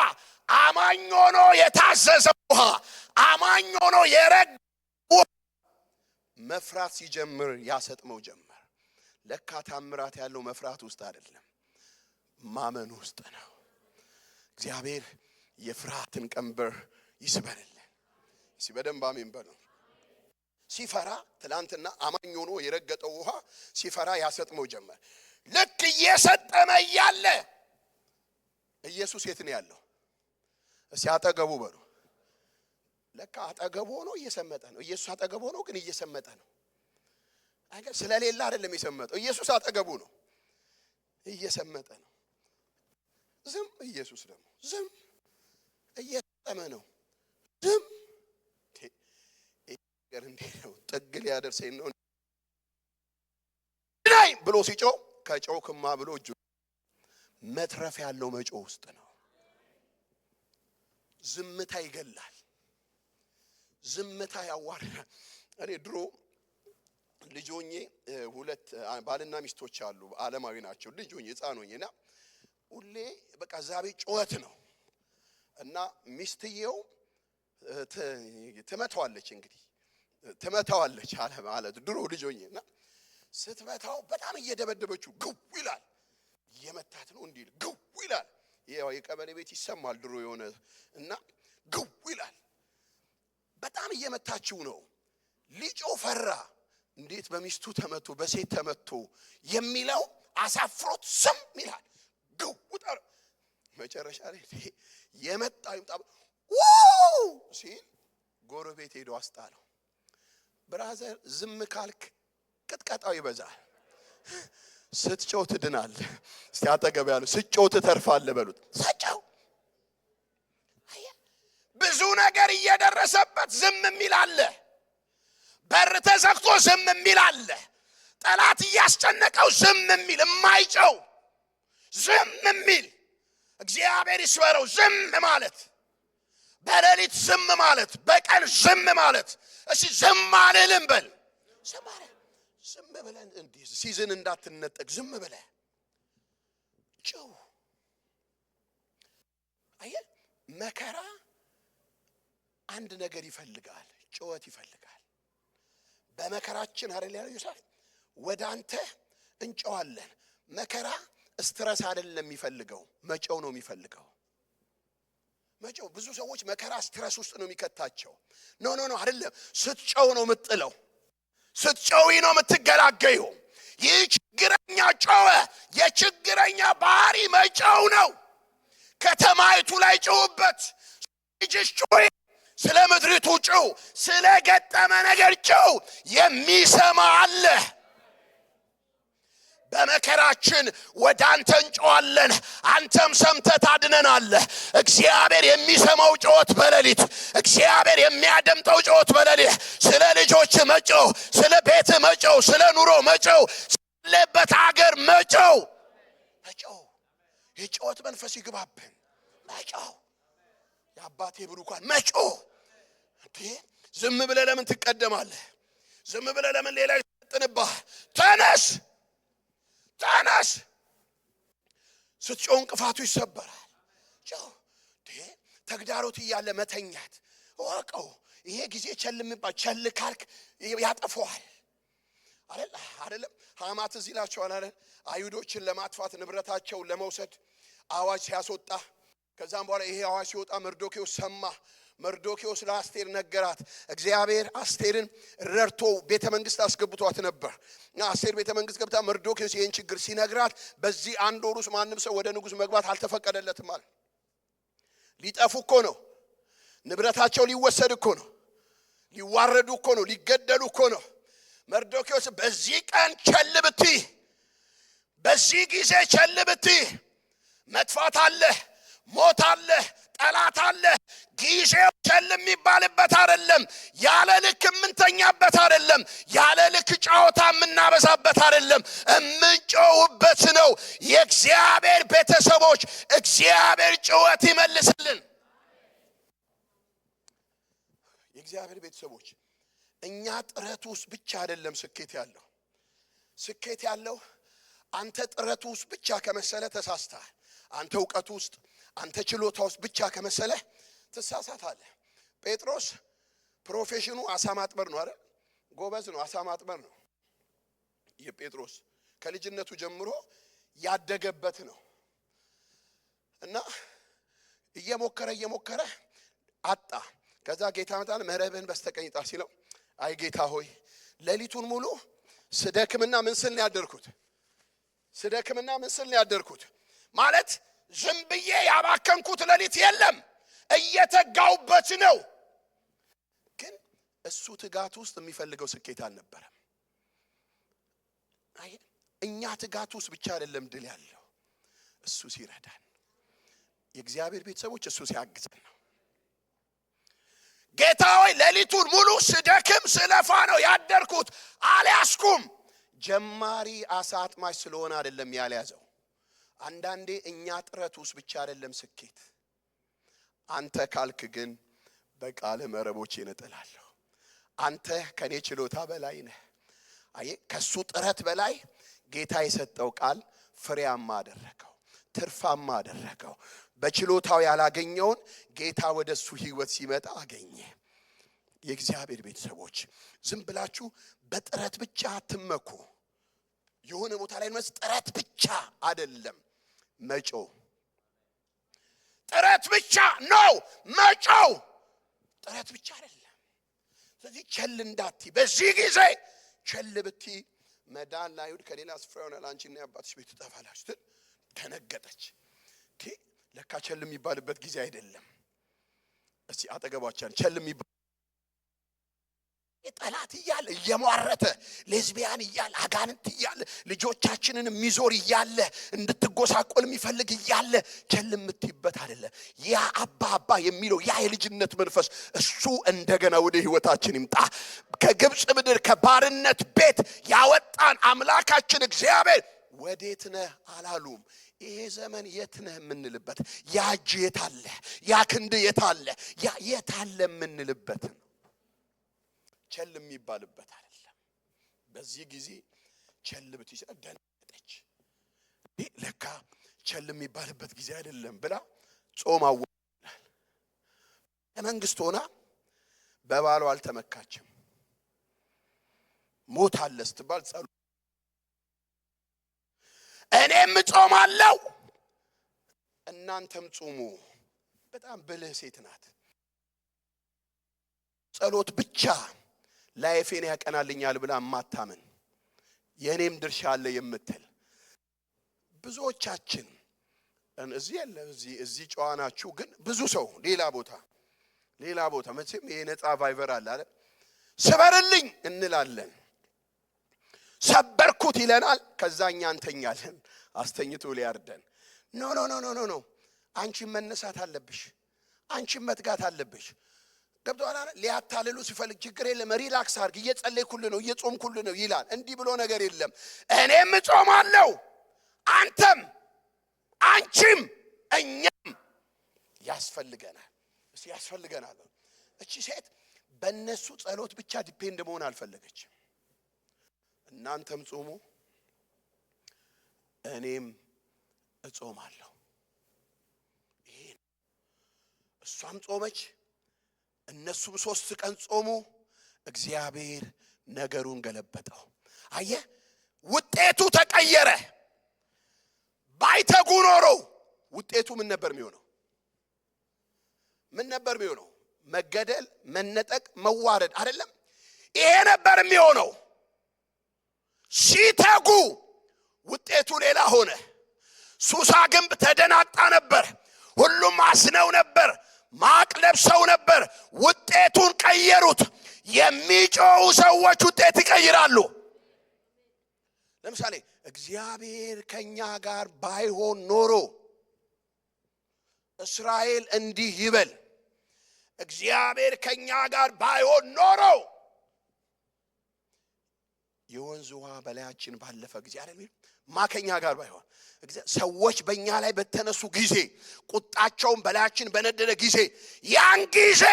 አማኝ ሆኖ የታዘዘ ውሃ፣ አማኝ ሆኖ የረገጠው መፍራት ሲጀምር ያሰጥመው ጀመር። ለካ ታምራት ያለው መፍራት ውስጥ አይደለም፣ ማመን ውስጥ ነው። እግዚአብሔር የፍርሃትን ቀንበር ይስበርልን። እስኪ በደንብ አሜን በሉ። ሲፈራ ትላንትና አማኝ ሆኖ የረገጠው ውሃ ሲፈራ ያሰጥመው ጀመር። ልክ እየሰጠመ እያለ ኢየሱስ የት ነው ያለው? እስኪ አጠገቡ በሉ። ለካ አጠገቡ ሆኖ እየሰመጠ ነው። ኢየሱስ አጠገቡ ሆኖ ግን እየሰመጠ ነው። አይገር ስለሌላ አይደለም የሰመጠው። ኢየሱስ አጠገቡ ነው፣ እየሰመጠ ነው። ዝም ኢየሱስ ደግሞ ዝም እየሰጠመ ነው። ዝም ነገር እንዴት ነው? ጥግ ሊያደርሰኝ ነው ናይ ብሎ ሲጮህ ከጮህክማ ብሎ እጁ መትረፍ ያለው መጮህ ውስጥ ነው። ዝምታ ይገላል። ዝምታ ያዋርዳል። እኔ ድሮ ልጆኜ ሁለት ባልና ሚስቶች አሉ፣ ዓለማዊ ናቸው። ልጆኜ ሕፃን ሆኜና ሁሌ በቃ ዛቤ ጩኸት ነው እና ሚስትየው ትመታዋለች። እንግዲህ ትመታዋለች አለ ማለት ድሮ ልጆኜና ስትመታው በጣም እየደበደበችው ግው ይላል። እየመታት ነው እንዲል ግው ይላል። ያው የቀበሌ ቤት ይሰማል ድሮ የሆነ እና ግው ይላል። በጣም እየመታችው ነው። ሊጮ ፈራ። እንዴት በሚስቱ ተመቶ በሴት ተመቶ የሚለው አሳፍሮት ዝም ይላል። ግው ጠር መጨረሻ ላይ የመጣው ይምጣ ሲል ጎረቤት ሄዶ አስጣለው። ብራዘር ዝም ካልክ ቅጥቀጣው ይበዛል። ስትጮህ ትድናለህ። እስቲ አጠገብ ያሉ ስትጮህ ትተርፋለህ በሉት። ስትጮህ ብዙ ነገር እየደረሰበት ዝም የሚል አለ። በር ተዘግቶ ዝም የሚል አለ። ጠላት እያስጨነቀው ዝም የሚል የማይጮህ ዝም የሚል እግዚአብሔር ይስበረው። ዝም ማለት በሌሊት ዝም ማለት፣ በቀን ዝም ማለት። እሺ ዝም አልልም በል። ዝም ብለን እንዲህ ሲዝን እንዳትነጠቅ ዝም ብለህ ጮህ። አየህ መከራ አንድ ነገር ይፈልጋል፣ ጩኸት ይፈልጋል። በመከራችን አይደል ያለው ይሳል ወደ አንተ እንጨዋለን። መከራ ስትረስ አይደለም የሚፈልገው፣ መጨው ነው የሚፈልገው። መጨው ብዙ ሰዎች መከራ ስትረስ ውስጥ ነው የሚከታቸው። ኖ አይደለም። ስትጨው ነው የምትጥለው፣ ስትጨዊ ነው የምትገላገዩ። ይህ ችግረኛ ጮኸ። የችግረኛ ባህሪ መጨው ነው። ከተማይቱ ላይ ጮህበት። ልጅሽ ጮህ፣ ስለ ምድሪቱ ጮህ፣ ስለ ገጠመ ነገር ጮህ። የሚሰማ አለ። በመከራችን ወደ አንተ እንጮኻለን፣ አንተም ሰምተህ ታድነናለህ። እግዚአብሔር የሚሰማው ጩኸት በሌሊት፣ እግዚአብሔር የሚያደምጠው ጩኸት በሌሊት፣ ስለ ልጆች መጮህ፣ ስለ ቤት መጮህ፣ ስለ ኑሮ መጮህ፣ ስለበት ሀገር መጮህ የጩኸት መንፈስ ይግባብን። መጮህ የአባቴ ብሩካን መጮህ። ዝም ብለህ ለምን ትቀደማለህ? ዝም ብለህ ለምን ሌላ ይሰጥንብህ? ተነስ ተነስ። ስትጮህ እንቅፋቱ ይሰበራል። ተግዳሮት እያለ መተኛት ወቀው። ይሄ ጊዜ ቸል የሚባል ቸል ካልክ ያጠፈዋል አይደለም። ሐማት እዚህ ይላቸዋል አይደል? አይሁዶችን ለማጥፋት ንብረታቸውን ለመውሰድ አዋጅ ሲያስወጣ፣ ከዛም በኋላ ይሄ አዋጅ ሲወጣ መርዶክዮስ ሰማ። መርዶክዮስ ለአስቴር ነገራት። እግዚአብሔር አስቴርን ረድቶ ቤተ መንግስት አስገብቷት ነበር። አስቴር ቤተ መንግስት ገብታ መርዶክዮስ ይሄን ችግር ሲነግራት በዚህ አንድ ወር ውስጥ ማንም ሰው ወደ ንጉስ መግባት አልተፈቀደለትም ማለት። ሊጠፉ እኮ ነው፣ ንብረታቸው ሊወሰድ እኮ ነው፣ ሊዋረዱ እኮ ነው፣ ሊገደሉ እኮ ነው። መርዶክዮስ በዚህ ቀን ቸል ብትይ፣ በዚህ ጊዜ ቸል ብትይ መጥፋት አለ፣ ሞት አለ፣ ጠላት አለ። ጊዜው ቸል የሚባልበት አይደለም። ያለ ልክ የምንተኛበት አይደለም። ያለ ልክ ጨዋታ የምናበዛበት አይደለም። የምንጮህበት ነው። የእግዚአብሔር ቤተሰቦች እግዚአብሔር ጩኸት ይመልስልን። የእግዚአብሔር ቤተሰቦች እኛ ጥረት ውስጥ ብቻ አይደለም ስኬት ያለው። ስኬት ያለው አንተ ጥረት ውስጥ ብቻ ከመሰለ ተሳስተሃል። አንተ ዕውቀት ውስጥ፣ አንተ ችሎታ ውስጥ ብቻ ከመሰለ ትሳሳታለህ። ጴጥሮስ ፕሮፌሽኑ አሳ ማጥመር ነው አይደል? ጎበዝ ነው፣ አሳ ማጥመር ነው። የጴጥሮስ ከልጅነቱ ጀምሮ ያደገበት ነው እና እየሞከረ አጣ። ከዛ ጌታ መጣና መረብህን በስተቀኝ ጣል ሲለው፣ አይ ጌታ ሆይ ሌሊቱን ሙሉ ስደክምና ምን ስል ነው ያደርኩት? ስደክምና ምን ስል ነው ያደርኩት? ማለት ዝም ብዬ ያባከንኩት ሌሊት የለም፣ እየተጋውበት ነው። ግን እሱ ትጋት ውስጥ የሚፈልገው ስኬት አልነበረም። አይ እኛ ትጋት ውስጥ ብቻ አይደለም ድል ያለው፣ እሱ ሲረዳን፣ የእግዚአብሔር ቤተሰቦች እሱ ሲያግዘን ነው። ጌታ ሆይ ሌሊቱን ሙሉ ስደክም ስለፋ ነው ያደርኩት፣ አልያዝኩም። ጀማሪ አሳ አጥማጅ ስለሆነ አይደለም ያልያዘው። አንዳንዴ እኛ ጥረት ውስጥ ብቻ አይደለም ስኬት። አንተ ካልክ ግን በቃል መረቦቼን እጥላለሁ። አንተ ከኔ ችሎታ በላይ ነህ። አይ ከሱ ጥረት በላይ ጌታ የሰጠው ቃል ፍሬያማ አደረገው፣ ትርፋማ አደረገው። በችሎታው ያላገኘውን ጌታ ወደሱ ህይወት ሲመጣ አገኘ። የእግዚአብሔር ቤተሰቦች ዝም ብላችሁ በጥረት ብቻ አትመኩ። የሆነ ቦታ ላይ ጥረት ብቻ አይደለም መጮ፣ ጥረት ብቻ ነው መጮ፣ ጥረት ብቻ አይደለም። ስለዚህ ቸል እንዳትዪ። በዚህ ጊዜ ቸል ብትዪ መዳን ለአይሁድ ከሌላ ስፍራ ይሆናል፣ አንቺና የአባትሽ ቤት ትጠፋላችሁ ስትል ደነገጠች። ለካ ቸል የሚባልበት ጊዜ አይደለም። እስቲ አጠገባችን ቸል የሚባል ጠላት እያለ እየሟረተ ሌዝቢያን እያለ አጋንንት እያለ ልጆቻችንን የሚዞር እያለ እንድትጎሳቆል የሚፈልግ እያለ ቸል የምትይበት አይደለም። ያ አባ የሚለው ያ የልጅነት መንፈስ እሱ እንደገና ወደ ህይወታችን ይምጣ። ከግብጽ ምድር ከባርነት ቤት ያወጣን አምላካችን እግዚአብሔር ወዴት ነህ አላሉም። ይሄ ዘመን የት ነህ የምንልበት፣ ያ እጅ የት አለ፣ ያ ክንድ የት አለ፣ ያ የት አለ የምንልበት፣ ቸል የሚባልበት አይደለም። በዚህ ጊዜ ቸል ብትይ ደነገጠች። ለካ ቸል የሚባልበት ጊዜ አይደለም ብላ ጾም አወጣች። መንግስት ሆና በባሏ አልተመካችም። ሞት አለ ስትባል ጸሎት፣ እኔም ጾማለሁ እናንተም ጾሙ። በጣም ብልህ ሴት ናት። ጸሎት ብቻ ላይፌን ያቀናልኛል ብላ ማታመን፣ የኔም ድርሻ አለ የምትል ብዙዎቻችን እዚህ ጨዋናችሁ፣ ግን ብዙ ሰው ሌላ ቦታ መቼም የነፃ ቫይበር አለ አይደል? ስበርልኝ እንላለን። ሰበርኩት ይለናል። ከዛኛ እንተኛለን አስተኝቶ ሊያርደን። ኖ ኖ ኖ ኖ ኖ አንቺ መነሳት አለብሽ፣ አንቺ መትጋት አለብሽ። ገብቶሃል አይደል? ሊያታልሉ ሲፈልግ ችግር የለም ሪላክስ አድርግ፣ እየጸለይኩልህ ነው እየጾምኩልህ ነው ይላል። እንዲህ ብሎ ነገር የለም። እኔም እጾማለሁ፣ አንተም፣ አንቺም፣ እኛም ያስፈልገናል። እስቲ ያስፈልገናል። እቺ ሴት በእነሱ ጸሎት ብቻ ዲፔንድ መሆን አልፈለገችም። እናንተም ጾሙ እኔም እጾማለሁ። ይሄ እሷም ጾመች፣ እነሱም 3 ቀን ጾሙ። እግዚአብሔር ነገሩን ገለበጠው። አየህ ውጤቱ ተቀየረ። ባይተጉ ኖሮ ውጤቱ ምን ነበር የሚሆነው? ምን ነበር የሚሆነው? መገደል፣ መነጠቅ፣ መዋረድ አይደለም? ይሄ ነበር የሚሆነው። ሲተጉ ውጤቱ ሌላ ሆነ። ሱሳ ግንብ ተደናጣ ነበር። ሁሉም አዝነው ነበር፣ ማቅ ለብሰው ነበር። ውጤቱን ቀየሩት። የሚጮሁ ሰዎች ውጤት ይቀይራሉ። ለምሳሌ እግዚአብሔር ከኛ ጋር ባይሆን ኖሮ እስራኤል እንዲህ ይበል። እግዚአብሔር ከኛ ጋር ባይሆን ኖሮ የወንዝ ውሃ በላያችን ባለፈ ጊዜ አይደል? ማከኛ ጋር ባይሆን ሰዎች በእኛ ላይ በተነሱ ጊዜ ቁጣቸውን በላያችን በነደደ ጊዜ ያን ጊዜ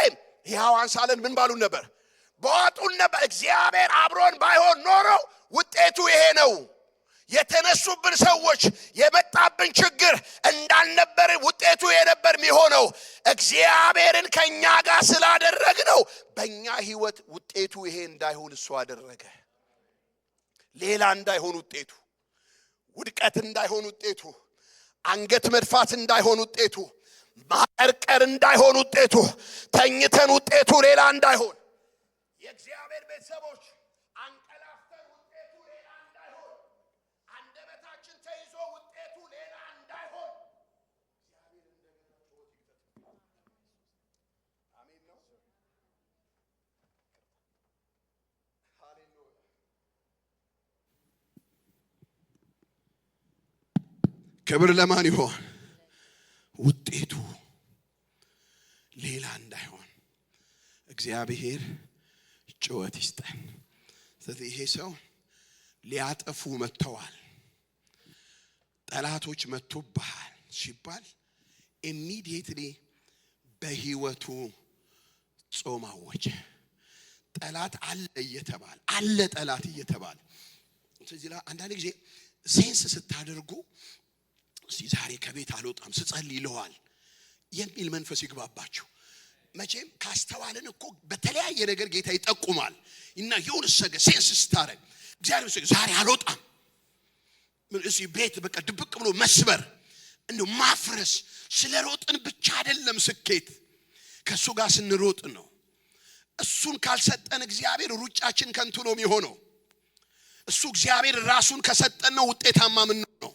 ሕያዋን ሳለን ምን ባሉን ነበር? በዋጡን ነበር። እግዚአብሔር አብሮን ባይሆን ኖሮ ውጤቱ ይሄ ነው። የተነሱብን ሰዎች የመጣብን ችግር እንዳልነበር ውጤቱ የነበር የሚሆነው። እግዚአብሔርን ከኛ ጋር ስላደረግነው በእኛ ህይወት ውጤቱ ይሄ እንዳይሆን እሱ አደረገ። ሌላ እንዳይሆን ውጤቱ፣ ውድቀት እንዳይሆን ውጤቱ፣ አንገት መድፋት እንዳይሆን ውጤቱ፣ ማቀርቀር እንዳይሆን ውጤቱ፣ ተኝተን ውጤቱ ሌላ እንዳይሆን፣ የእግዚአብሔር ቤተሰቦች አንቀላፍተን ውጤቱ ሌላ እንዳይሆን፣ አንደበታችን ተይዞ ውጤቱ ሌላ እንዳይሆን እግዚአብሔር እንደገና ጮት ይክተት። አሜን ነው። ሃሌሉያ። ክብር ለማን ይሆን? ውጤቱ ሌላ እንዳይሆን እግዚአብሔር ጩኸት ይስጠን። ስለዚህ ይሄ ሰው ሊያጠፉ መጥተዋል፣ ጠላቶች መጥቶብሃል ሲባል ኢሚዲየትሊ በህይወቱ ጾም አወጀ። ጠላት አለ እየተባለ አለ ጠላት እየተባለ ስለዚህ አንዳንድ ጊዜ ሴንስ ስታደርጉ እስቲ ዛሬ ከቤት አልወጣም ስጸልይ ይለዋል የሚል መንፈስ ይግባባችሁ። መቼም ካስተዋልን እኮ በተለያየ ነገር ጌታ ይጠቁማል እና የሆነ ሴንስ ስታረግ እግዚአብሔር ዛሬ አልወጣም እዚህ ቤት በቃ ድብቅ ብሎ መስበር እንደው ማፍረስ ስለሮጥን ብቻ አይደለም ስኬት ከሱ ጋር ስንሮጥ ነው። እሱን ካልሰጠን እግዚአብሔር ሩጫችን ከንቱ ነው የሚሆነው። እሱ እግዚአብሔር ራሱን ከሰጠን ነው ውጤታማ ምን ነው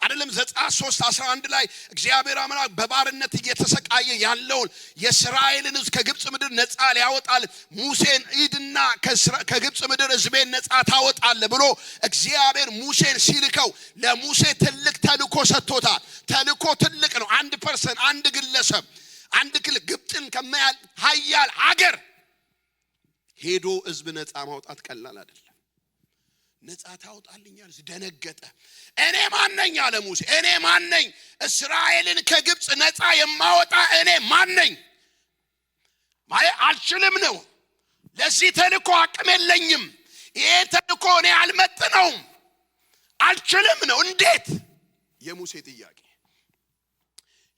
አይደለም? ዘጸአት 3:11 ላይ እግዚአብሔር አምላክ በባርነት እየተሰቃየ ያለውን የእስራኤልን ሕዝብ ከግብጽ ምድር ነፃ ሊያወጣል ሙሴን ሂድና ከግብጽ ምድር ሕዝቤን ነፃ ታወጣለህ ብሎ እግዚአብሔር ሙሴን ሲልከው ለሙሴ ትልቅ ተልእኮ ሰጥቶታል። ተልእኮ ትልቅ ነው። አንድ ፐርሰን አንድ ግለሰብ አንድ ግብጽን ከመያል ኃያል ሀገር ሄዶ ሕዝብ ነፃ ማውጣት ቀላል አይደለም። ነፃ ታውጣልኛል ደነገጠ። እኔ ማን ነኝ አለ ሙሴ። እኔ ማን ነኝ እስራኤልን ከግብጽ ነፃ የማወጣ? እኔ ማን ነኝ? አልችልም ነው። ለዚህ ተልእኮ አቅም የለኝም። ይሄ ተልእኮ እኔ አልመጥነውም፣ አልችልም ነው። እንዴት? የሙሴ ጥያቄ።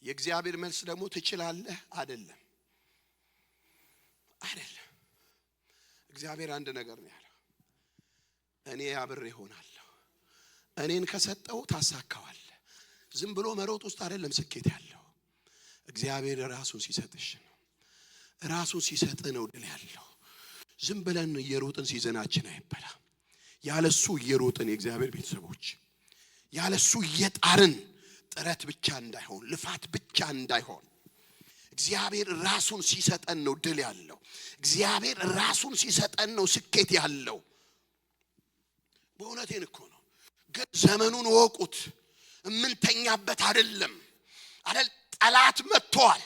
የእግዚአብሔር መልስ ደግሞ ትችላለህ አይደለም። እግዚአብሔር አንድ ነገር ነው ያለው፣ እኔ አብሬ ሆናለሁ። እኔን ከሰጠው ታሳካዋለህ። ዝም ብሎ መሮጥ ውስጥ አይደለም ስኬት ያለው። እግዚአብሔር ራሱን ሲሰጥሽ ነው። ራሱን ሲሰጥ ነው ድል ያለው። ዝም ብለን እየሮጥን ሲዘናችን አይበላ። ያለሱ እየሮጥን የእግዚአብሔር ቤተሰቦች ያለሱ እየጣርን ጥረት ብቻ እንዳይሆን ልፋት ብቻ እንዳይሆን እግዚአብሔር ራሱን ሲሰጠን ነው ድል ያለው። እግዚአብሔር ራሱን ሲሰጠን ነው ስኬት ያለው። በእውነቴን እኮ ነው። ግን ዘመኑን ወቁት። እምንተኛበት አይደለም አይደል? ጠላት መጥቷል፣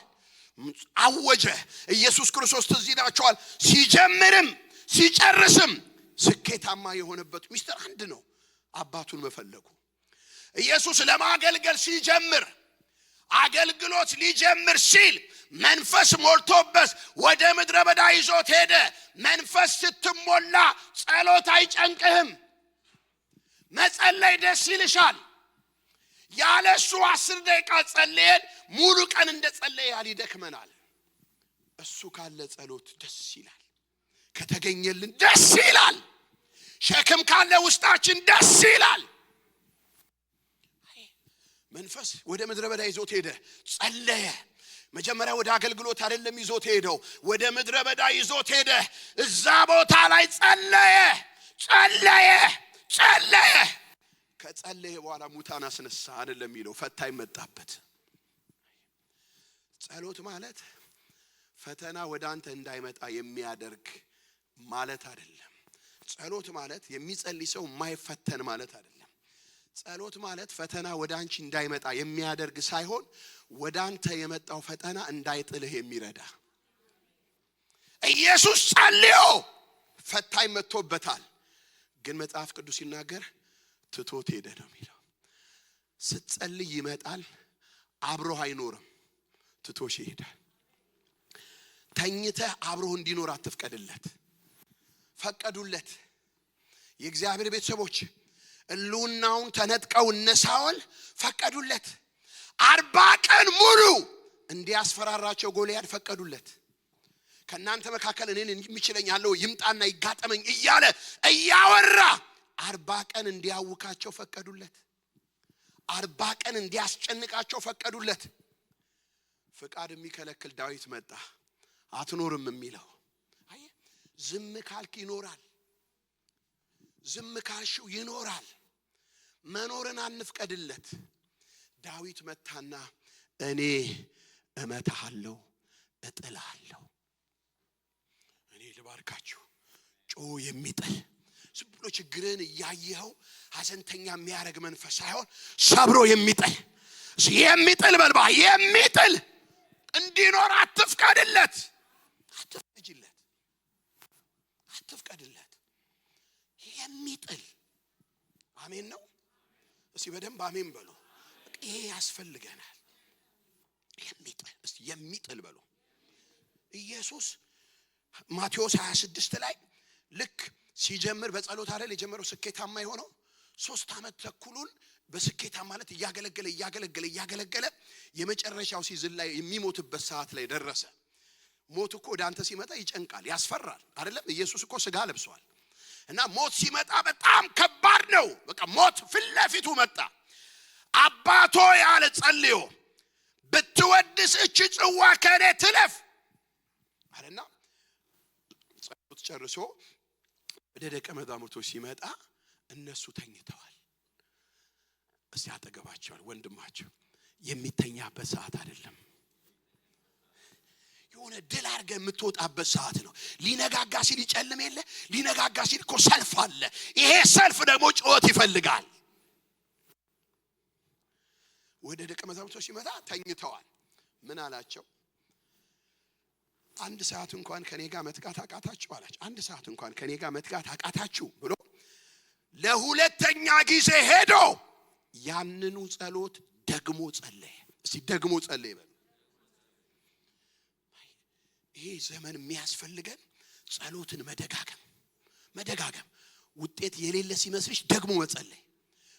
አወጀ። ኢየሱስ ክርስቶስ ትዝ ይላችኋል፣ ሲጀምርም ሲጨርስም ስኬታማ የሆነበት ሚስጥር አንድ ነው፣ አባቱን መፈለጉ። ኢየሱስ ለማገልገል ሲጀምር፣ አገልግሎት ሊጀምር ሲል መንፈስ ሞልቶበት ወደ ምድረ በዳ ይዞት ሄደ። መንፈስ ስትሞላ ጸሎት አይጨንቅህም፣ መጸለይ ደስ ይልሻል። ያለሱ 10 ደቂቃ ጸልየን ሙሉ ቀን እንደጸለየ ይደክመናል። እሱ ካለ ጸሎት ደስ ይላል፣ ከተገኘልን ደስ ይላል። ሸክም ካለ ውስጣችን ደስ ይላል። መንፈስ ወደ ምድረ በዳ ይዞት ሄደ፣ ጸለየ። መጀመሪያ ወደ አገልግሎት አይደለም ይዞት ሄደው፣ ወደ ምድረ በዳ ይዞት ሄደ። እዛ ቦታ ላይ ጸለየ ጸለየ ጸለየ። ከጸለየ በኋላ ሙታን አስነሳ አይደለም የሚለው፣ ፈታኝ መጣበት። ጸሎት ማለት ፈተና ወደ አንተ እንዳይመጣ የሚያደርግ ማለት አይደለም። ጸሎት ማለት የሚጸልይ ሰው የማይፈተን ማለት አይደለም። ጸሎት ማለት ፈተና ወደ አንቺ እንዳይመጣ የሚያደርግ ሳይሆን ወደ አንተ የመጣው ፈተና እንዳይጥልህ የሚረዳ። ኢየሱስ ጸልዮ ፈታኝ መጥቶበታል፣ ግን መጽሐፍ ቅዱስ ሲናገር ትቶት ሄደ ነው የሚለው። ስትጸልይ ይመጣል፣ አብሮህ አይኖርም፣ ትቶሽ ይሄዳል። ተኝተህ አብሮህ እንዲኖር አትፍቀድለት። ፈቀዱለት። የእግዚአብሔር ቤተሰቦች ሕልውናውን ተነጥቀው እነ ሳኦል ፈቀዱለት። 40 ቀን ሙሉ እንዲያስፈራራቸው ጎልያድ ፈቀዱለት። ከናንተ መካከል እኔን የሚችለኝ ያለው ይምጣና ይጋጠመኝ እያለ እያወራ 40 ቀን እንዲያውካቸው ፈቀዱለት። 40 ቀን እንዲያስጨንቃቸው ፈቀዱለት። ፍቃድ የሚከለክል ዳዊት መጣ። አትኖርም የሚለው አይ ዝም ካልክ ይኖራል፣ ዝም ካልሽው ይኖራል። መኖርን አንፍቀድለት። ዳዊት መታና እኔ እመታሃለሁ እጥልሃለሁ። እኔ ልባርካችሁ። ጮ የሚጥል ዝም ብሎ ችግርን እያየኸው ሐዘንተኛ የሚያረግ መንፈስ ሳይሆን ሰብሮ የሚጥል በልባ የሚጥል እንዲኖር አትፍቀድለት። አትፍቀድለት። የሚጥል አሜን ነው። እስቲ በደንብ አሜን በሉ። ይሄ ያስፈልገናል። የሚጥል በሉ። ኢየሱስ ማቴዎስ 26 ላይ ልክ ሲጀምር በጸሎት አይደል የጀመረው ስኬታማ የሆነው 3 ዓመት ተኩሉን በስኬታ ማለት እያገለገለ የመጨረሻው ሲዝን ላይ የሚሞትበት ሰዓት ላይ ደረሰ። ሞት እኮ ወደ አንተ ሲመጣ ይጨንቃል፣ ያስፈራል አይደለም? ኢየሱስ እኮ ስጋ ለብሷል። እና ሞት ሲመጣ በጣም ከባድ ነው። በቃ ሞት ፊት ለፊቱ መጣ። አባቶ ያለ ጸልዮ ብትወድስ እቺ ጽዋ ከኔ ትለፍ አለና ጸሎት ጨርሶ ወደ ደቀ መዛሙርቶች ሲመጣ እነሱ ተኝተዋል። እስቲ አጠገባቸው ወንድማቸው የሚተኛበት ሰዓት አይደለም፣ የሆነ ድል አድርገህ የምትወጣበት ሰዓት ነው። ሊነጋጋ ሲል ይጨልም የለ፣ ሊነጋጋ ሲል እኮ ሰልፍ አለ። ይሄ ሰልፍ ደግሞ ጩኸት ይፈልጋል። ወደ ደቀ መዛሙርቶች ሲመጣ ተኝተዋል። ምን አላቸው? 1 ሰዓት እንኳን ከኔ ጋር መትጋት አቃታችሁ አላቸው። 1 ሰዓት እንኳን ከኔ ጋር መትጋት አቃታችሁ ብሎ ለሁለተኛ ጊዜ ሄዶ ያንኑ ጸሎት ደግሞ ጸለየ። እስቲ ደግሞ ጸለየ በሉ። ይሄ ዘመን የሚያስፈልገን ጸሎትን መደጋገም። ውጤት የሌለ ሲመስልሽ ደግሞ መጸለይ፣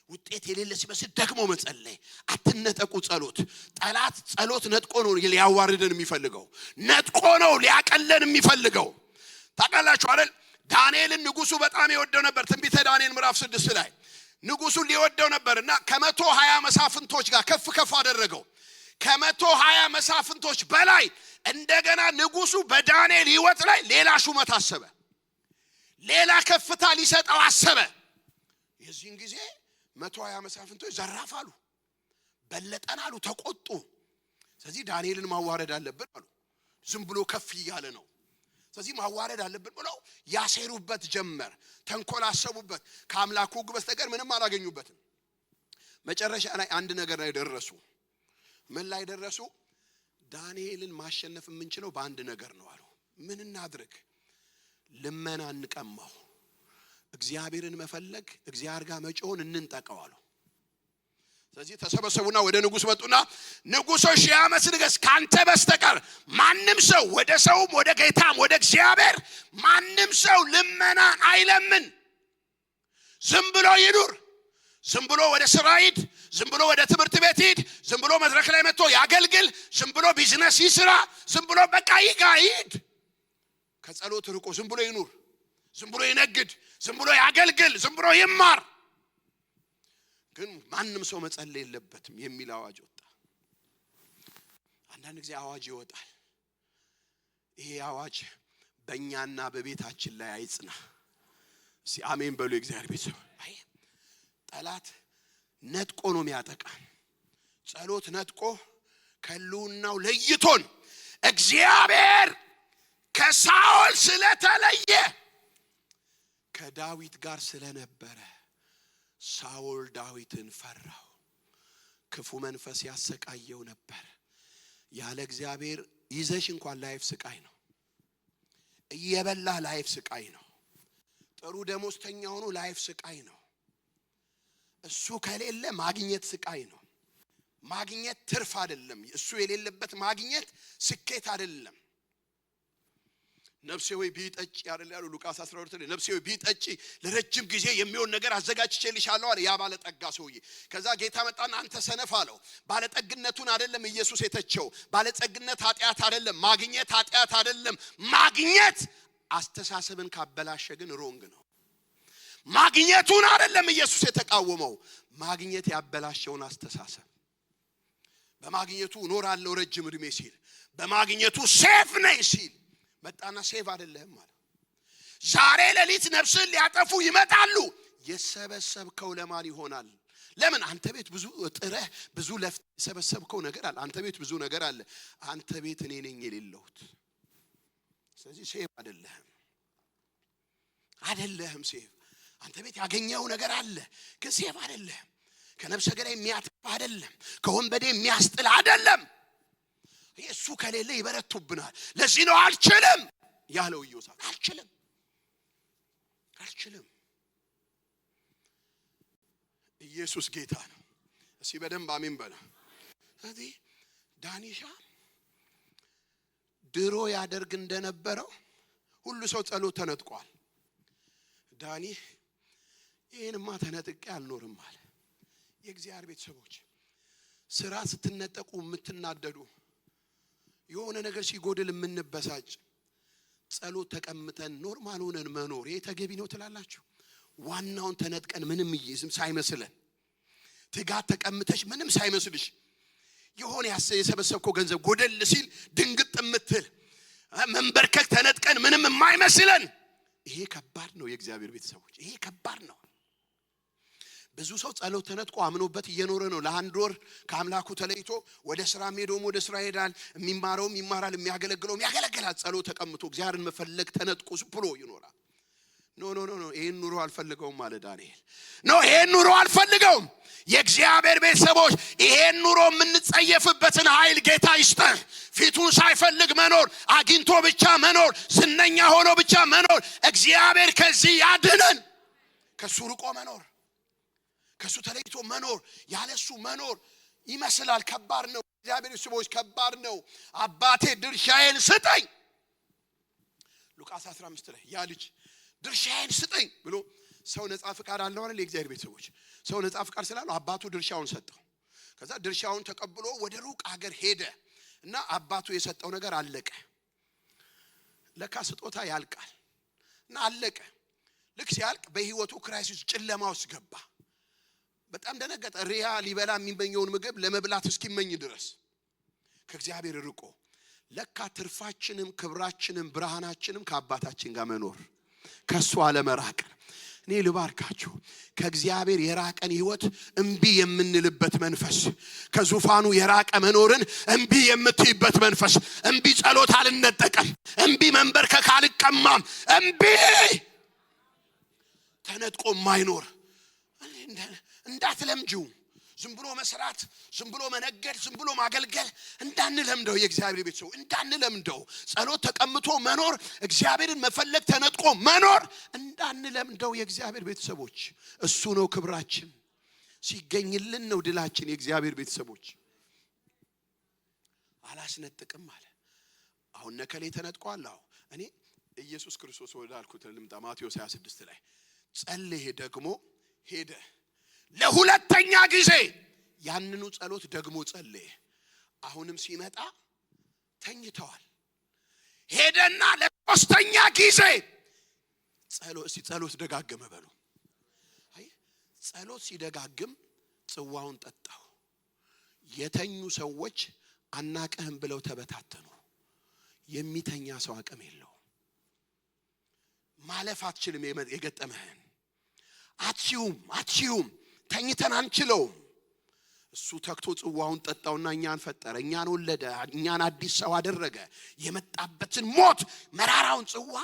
ውጤት የሌለ ሲመስል ደግሞ መጸለይ። አትነጠቁ። ጠላት ጸሎት ነጥቆ ነው ሊያዋርደን የሚፈልገው፣ ነጥቆ ነው ሊያቀለን የሚፈልገው። ታውቃላችሁ አይደል? ዳንኤልን ንጉሱ በጣም ይወደው ነበር። ትንቢተ ዳንኤል ምዕራፍ 6 ላይ ንጉሱን ሊወደው ነበርና ከ120 መሳፍንቶች ጋር ከፍ አደረገው። ከ120 መሳፍንቶች በላይ እንደገና ንጉሱ በዳንኤል ሕይወት ላይ ሌላ ሹመት አሰበ፣ ሌላ ከፍታ ሊሰጠው አሰበ። የዚህን ጊዜ 120 መሳፍንቶች ዘራፋሉ፣ በለጠን አሉ፣ ተቆጡ። ስለዚህ ዳንኤልን ማዋረድ አለብን አሉ። ዝም ብሎ ከፍ እያለ ነው። ስለዚህ ማዋረድ አለብን ብለው ያሴሩበት ጀመር። ተንኮል አሰቡበት። ከአምላኩ ሕግ በስተቀር ምንም አላገኙበትም። መጨረሻ ላይ አንድ ነገር ላይ ደረሱ። ምን ላይ ደረሱ? ዳንኤልን ማሸነፍ የምንችለው በአንድ ነገር ነው አሉ። ምን እናድርግ? ልመና እንቀማው፣ እግዚአብሔርን መፈለግ፣ እግዚአብሔር ጋር መጮህን እንንጠቀው አሉ። ስለዚህ ተሰበሰቡና ወደ ንጉሥ መጡና ንጉሥ ሆይ 1000 ዓመት ንገሥ፣ ካንተ በስተቀር ማንም ሰው ወደ ሰውም ወደ ጌታም ወደ እግዚአብሔር ማንም ሰው ልመና አይለምን። ዝም ብሎ ይኑር፣ ዝም ብሎ ወደ ስራ ሂድ፣ ዝም ብሎ ወደ ትምህርት ቤት ሂድ፣ ዝም ብሎ መድረክ ላይ መጥቶ ያገልግል፣ ዝም ብሎ ቢዝነስ ይስራ፣ ዝም ብሎ በቃ ይሂድ። ከጸሎት ርቆ ዝም ብሎ ይኑር፣ ዝም ብሎ ይነግድ፣ ዝም ብሎ ያገልግል፣ ዝም ብሎ ይማር፣ ግን ማንም ሰው መጸለይ የለበትም የሚል አዋጅ ወጣ። አንዳንድ ጊዜ አዋጅ ይወጣል። ይሄ አዋጅ በእኛና በቤታችን ላይ አይጽና። እስቲ አሜን በሉ። እግዚአብሔር ቤተሰብ ጠላት ነጥቆ ነው የሚያጠቃ። ጸሎት ነጥቆ ከህልውናው ለይቶን እግዚአብሔር ከሳኦል ስለተለየ ከዳዊት ጋር ስለነበረ ሳኦል ዳዊትን ፈራው። ክፉ መንፈስ ያሰቃየው ነበር። ያለ እግዚአብሔር ይዘሽ እንኳን ላይፍ ስቃይ ነው። እየበላ ላይፍ ስቃይ ነው። ጥሩ ደሞዝተኛ ሆኖ ላይፍ ስቃይ ነው። እሱ ከሌለ ማግኘት ስቃይ ነው። ማግኘት ትርፍ አይደለም። እሱ የሌለበት ማግኘት ስኬት አይደለም። ነፍሴ ሆይ ቢጠጪ ያረላሉ ሉቃስ 12 ላይ ነፍሴ ሆይ ቢጠጪ ለረጅም ጊዜ የሚሆን ነገር አዘጋጅቼልሻለሁ አለ ያ ባለጠጋ ሰውዬ። ከዛ ጌታ መጣና አንተ ሰነፍ አለው። ባለጠግነቱን አይደለም ኢየሱስ የተቸው። ባለጠግነት ኃጢአት አይደለም፣ ማግኘት ኃጢአት አይደለም። ማግኘት አስተሳሰብን ካበላሸ ግን ሮንግ ነው። ማግኘቱን አይደለም ኢየሱስ የተቃወመው፣ ማግኘት ያበላሸውን አስተሳሰብ። በማግኘቱ እኖራለሁ ረጅም እድሜ ሲል፣ በማግኘቱ ሴፍ ነኝ ሲል መጣና ሴፍ አይደለም ማለት። ዛሬ ሌሊት ነፍስን ሊያጠፉ ይመጣሉ። የሰበሰብከው ለማን ይሆናል? ለምን አንተ ቤት ብዙ ጥረህ ብዙ ለፍተህ የሰበሰብከው ነገር አለ። አንተ ቤት ብዙ ነገር አለ። አንተ ቤት እኔ ነኝ የሌለሁት። ስለዚህ ሴፍ አይደለህም ሴፍ። አንተ ቤት ያገኘው ነገር አለ፣ ግን ሴፍ አይደለህም። ከነፍሰ ገዳይ የሚያጠፋ አይደለም፣ ከወንበዴ የሚያስጥል አይደለም። እሱ ከሌለ ይበረቱብናል። ለዚህ ነው አልችልም ያለው ኢዮሳፍ። አልችልም ኢየሱስ ጌታ ነው። እስኪ በደንብ አሜን በሉ። ስለዚህ ዳኒሻ ድሮ ያደርግ እንደነበረው ሁሉ ሰው ጸሎት ተነጥቋል። ዳኒ ይሄንማ ተነጥቄ አልኖርም አለ። የእግዚአብሔር ቤተሰቦች ስራ ስትነጠቁ የምትናደዱ፣ የሆነ ነገር ሲጎድል የምንበሳጭ፣ ጸሎት ተቀምጠን ኖርማል ሆነን መኖር ይሄ ተገቢ ነው ትላላችሁ? ዋናውን ተነጥቀን ምንም ሳይመስለን፣ ትጋት ተቀምጠሽ ምንም ሳይመስልሽ፣ የሆነ የሰበሰብከው ገንዘብ ጎደል ሲል ድንግጥ የምትል መንበርከክ ተነጥቀን ምንም የማይመስለን፣ ይሄ ከባድ ነው። የእግዚአብሔር ቤተሰቦች ይሄ ከባድ ነው። ብዙ ሰው ጸሎት ተነጥቆ አምኖበት እየኖረ ነው። ለአንድ ወር ከአምላኩ ተለይቶ ወደ ስራ ሄዶም ወደ ስራ ይሄዳል። የሚማረውም ይማራል፣ የሚያገለግለውም ያገለግላል። ጸሎት ተቀምጦ እግዚአብሔርን መፈለግ ተነጥቆ ብሎ ይኖራል። ኖ ይሄን ኑሮ አልፈልገውም አለ ዳንኤል። ይሄን ኑሮ አልፈልገውም። የእግዚአብሔር ቤተሰቦች ይሄን ኑሮ የምንጸየፍበትን ኃይል ጌታ ይስጠን። ፊቱን ሳይፈልግ መኖር፣ አግኝቶ ብቻ መኖር፣ ዝነኛ ሆኖ ብቻ መኖር፣ እግዚአብሔር ከዚህ ያድነን። ከሱ ርቆ መኖር፣ ከሱ ተለይቶ መኖር፣ ያለሱ መኖር ይመስላል ከባድ ነው። እግዚአብሔር ቤተሰቦች ከባድ ነው። አባቴ ድርሻዬን ስጠኝ። ሉቃስ 15 ላይ ያ ልጅ ድርሻዬን ስጠኝ ብሎ ሰው ነፃ ፍቃድ አለው አይደል? የእግዚአብሔር ቤተሰቦች ሰው ነፃ ፍቃድ ስላለው አባቱ ድርሻውን ሰጠው። ከዛ ድርሻውን ተቀብሎ ወደ ሩቅ ሀገር ሄደ እና አባቱ የሰጠው ነገር አለቀ። ለካ ስጦታ ያልቃል እና አለቀ። ልክ ሲያልቅ በህይወቱ ክራይሲስ ጨለማ ውስጥ ገባ። በጣም ደነገጠ። ሪያ ሊበላ የሚመኘውን ምግብ ለመብላት እስኪመኝ ድረስ ከእግዚአብሔር ርቆ፣ ለካ ትርፋችንም ክብራችንም ብርሃናችንም ከአባታችን ጋር መኖር፣ ከሱ አለመራቅ። እኔ ልባርካችሁ ከእግዚአብሔር የራቀን ህይወት እምቢ የምንልበት መንፈስ ከዙፋኑ የራቀ መኖርን እምቢ የምትይበት መንፈስ እምቢ ጸሎት አልነጠቀም እምቢ መንበርከክ አልቀማም እምቢ ተነጥቆ ማይኖር እንዳትለምጂው ዝም ብሎ መስራት ዝም ብሎ መነገድ ዝም ብሎ ማገልገል እንዳንለምደው የእግዚአብሔር ቤተሰው እንዳንለምደው ጸሎት ተቀምጦ መኖር እግዚአብሔርን መፈለግ ተነጥቆ መኖር እንዳንለምደው የእግዚአብሔር ቤተሰቦች እሱ ነው ክብራችን ሲገኝልን ነው ድላችን የእግዚአብሔር ቤተሰቦች አላስነጥቅም አለ አሁን ነከሌ ተነጥቋል እኔ ኢየሱስ ክርስቶስ ወዳልኩት ልምጣ ማቴዎስ 26 ላይ ጸልየ ደግሞ ሄደ ለሁለተኛ ጊዜ ያንኑ ጸሎት ደግሞ ጸልየ አሁንም ሲመጣ ተኝተዋል ሄደና ለሶስተኛ ጊዜ ጸሎት ደጋገመ በሉ አይ ጸሎት ሲደጋግም ጽዋውን ጠጣው የተኙ ሰዎች አናቀህም ብለው ተበታተኑ የሚተኛ ሰው አቅም የለው ማለፍ አትችልም የገጠመህን አትችዩም ተኝተን አንችለው እሱ ተክቶ ጽዋውን ጠጣውና እኛን ፈጠረ እኛን ወለደ እኛን አዲስ ሰው አደረገ የመጣበትን ሞት መራራውን ጽዋ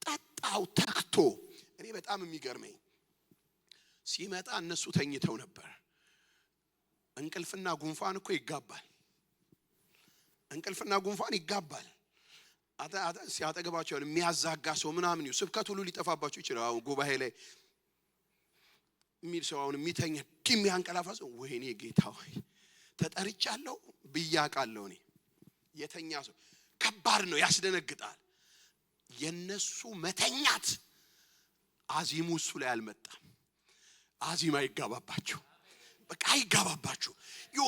ጠጣው ተክቶ እኔ በጣም የሚገርመኝ ሲመጣ እነሱ ተኝተው ነበር እንቅልፍና ጉንፋን እኮ ይጋባል እንቅልፍና ጉንፋን ይጋባል ሲያጠገባቸው የሚያዛጋ ሰው ምናምን ይው ስብከት ሁሉ ሊጠፋባቸው ይችላል አሁን ጉባኤ ላይ ሚል ሰው አሁን የሚተኛ ዲም ያንቀላፋ ሰው ወይኔ ጌታ ሆይ ተጠርቻለሁ ብያቃለሁ እኔ የተኛ ሰው ከባድ ነው ያስደነግጣል የነሱ መተኛት አዚሙ እሱ ላይ አልመጣም አዚማ ይጋባባችሁ በቃ ይጋባባችሁ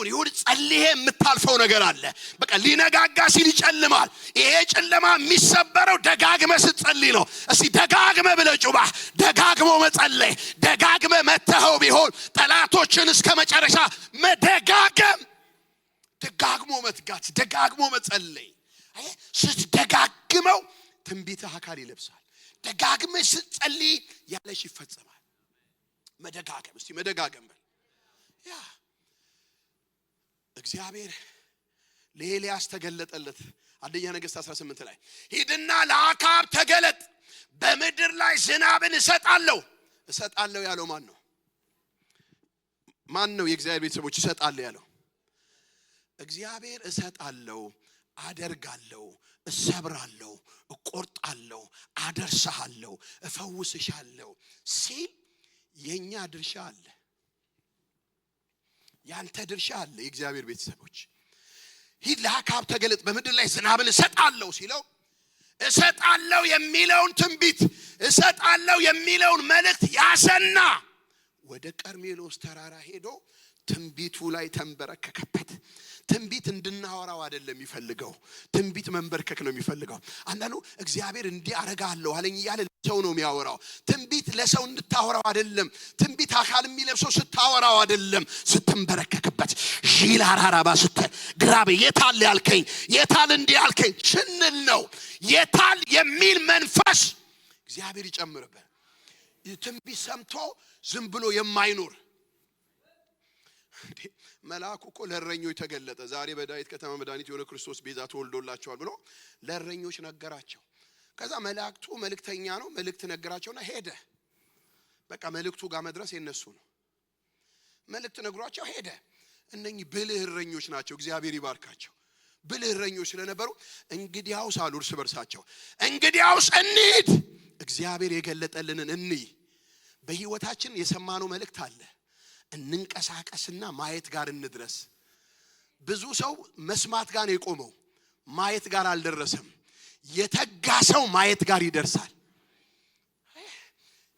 ይሁን ጸልዬ የምታልፈው ነገር አለ በቃ ሊነጋጋ ሲል ይጨልማል ይሄ ጨለማ የሚሰበረው ደጋግመ ስትጸልይ ነው እስቲ ደጋግመ ብለህ ጩባ ደጋግሞ መጸለይ ደጋግመ መተኸው ቢሆን ጠላቶችን እስከ መጨረሻ መደጋገም ደጋግሞ መትጋት ደጋግሞ መጸለይ አይ ስትደጋግመው ትንቢተ አካል ይለብሳል ደጋግመ ስትጸልይ ያለሽ ይፈጸማል መደጋገም እስቲ መደጋገም ያ እግዚአብሔር ለኤልያስ ተገለጠለት አንደኛ ነገሥት 18 ላይ ሂድና ለአካብ ተገለጥ በምድር ላይ ዝናብን እሰጣለሁ ያለው ማን ነው የእግዚአብሔር ቤተሰቦች እሰጣለሁ ያለው እግዚአብሔር እሰጣለሁ አደርጋለሁ እሰብራለሁ እቆርጣለሁ አደርሳለሁ እፈውስሻለሁ ሲል የኛ ድርሻ አለ ያንተ ድርሻ አለ የእግዚአብሔር ቤተሰቦች ሂድ ለአካብ ተገለጥ በምድር ላይ ዝናብን እሰጣለሁ ሲለው እሰጣለሁ የሚለውን ትንቢት እሰጣለሁ የሚለውን መልእክት ያሰና ወደ ቀርሜሎስ ተራራ ሄዶ ትንቢቱ ላይ ተንበረከከበት ትንቢት እንድናወራው አይደለም የሚፈልገው ትንቢት መንበርከክ ነው የሚፈልገው አንዳንዱ እግዚአብሔር እንዲህ አረጋለሁ አለኝ ይያለ ሰው ነው የሚያወራው ትንቢት ለሰው እንድታወራው አይደለም ትንቢት አካል የሚለብሰው ስታወራው አይደለም ስትንበረከክበት ጂላራራባ ግራብ የታል ያልከኝ የታል እንዲህ ያልከኝ ሽንል ነው የታል የሚል መንፈስ እግዚአብሔር ይጨምርበት ትንቢት ሰምቶ ዝም ብሎ የማይኖር መልአኩ እኮ ለእረኞች ተገለጠ ዛሬ በዳዊት ከተማ መድኃኒት የሆነ ክርስቶስ ቤዛ ተወልዶላቸዋል ብሎ ለእረኞች ነገራቸው ከዛ መልአክቱ መልእክተኛ ነው መልእክት ነገራቸውና ሄደ በቃ መልእክቱ ጋር መድረስ የነሱ ነው መልእክት ነግሯቸው ሄደ እነኚህ ብልህ እረኞች ናቸው እግዚአብሔር ይባርካቸው ብልህ እረኞች ስለነበሩ እንግዲያውስ አሉ እርስ በርሳቸው እንግዲያውስ እንሂድ እግዚአብሔር የገለጠልንን እንይ በህይወታችን የሰማነው መልእክት አለ እንንቀሳቀስና ማየት ጋር እንድረስ ብዙ ሰው መስማት ጋር ነው የቆመው ማየት ጋር አልደረሰም የተጋ ሰው ማየት ጋር ይደርሳል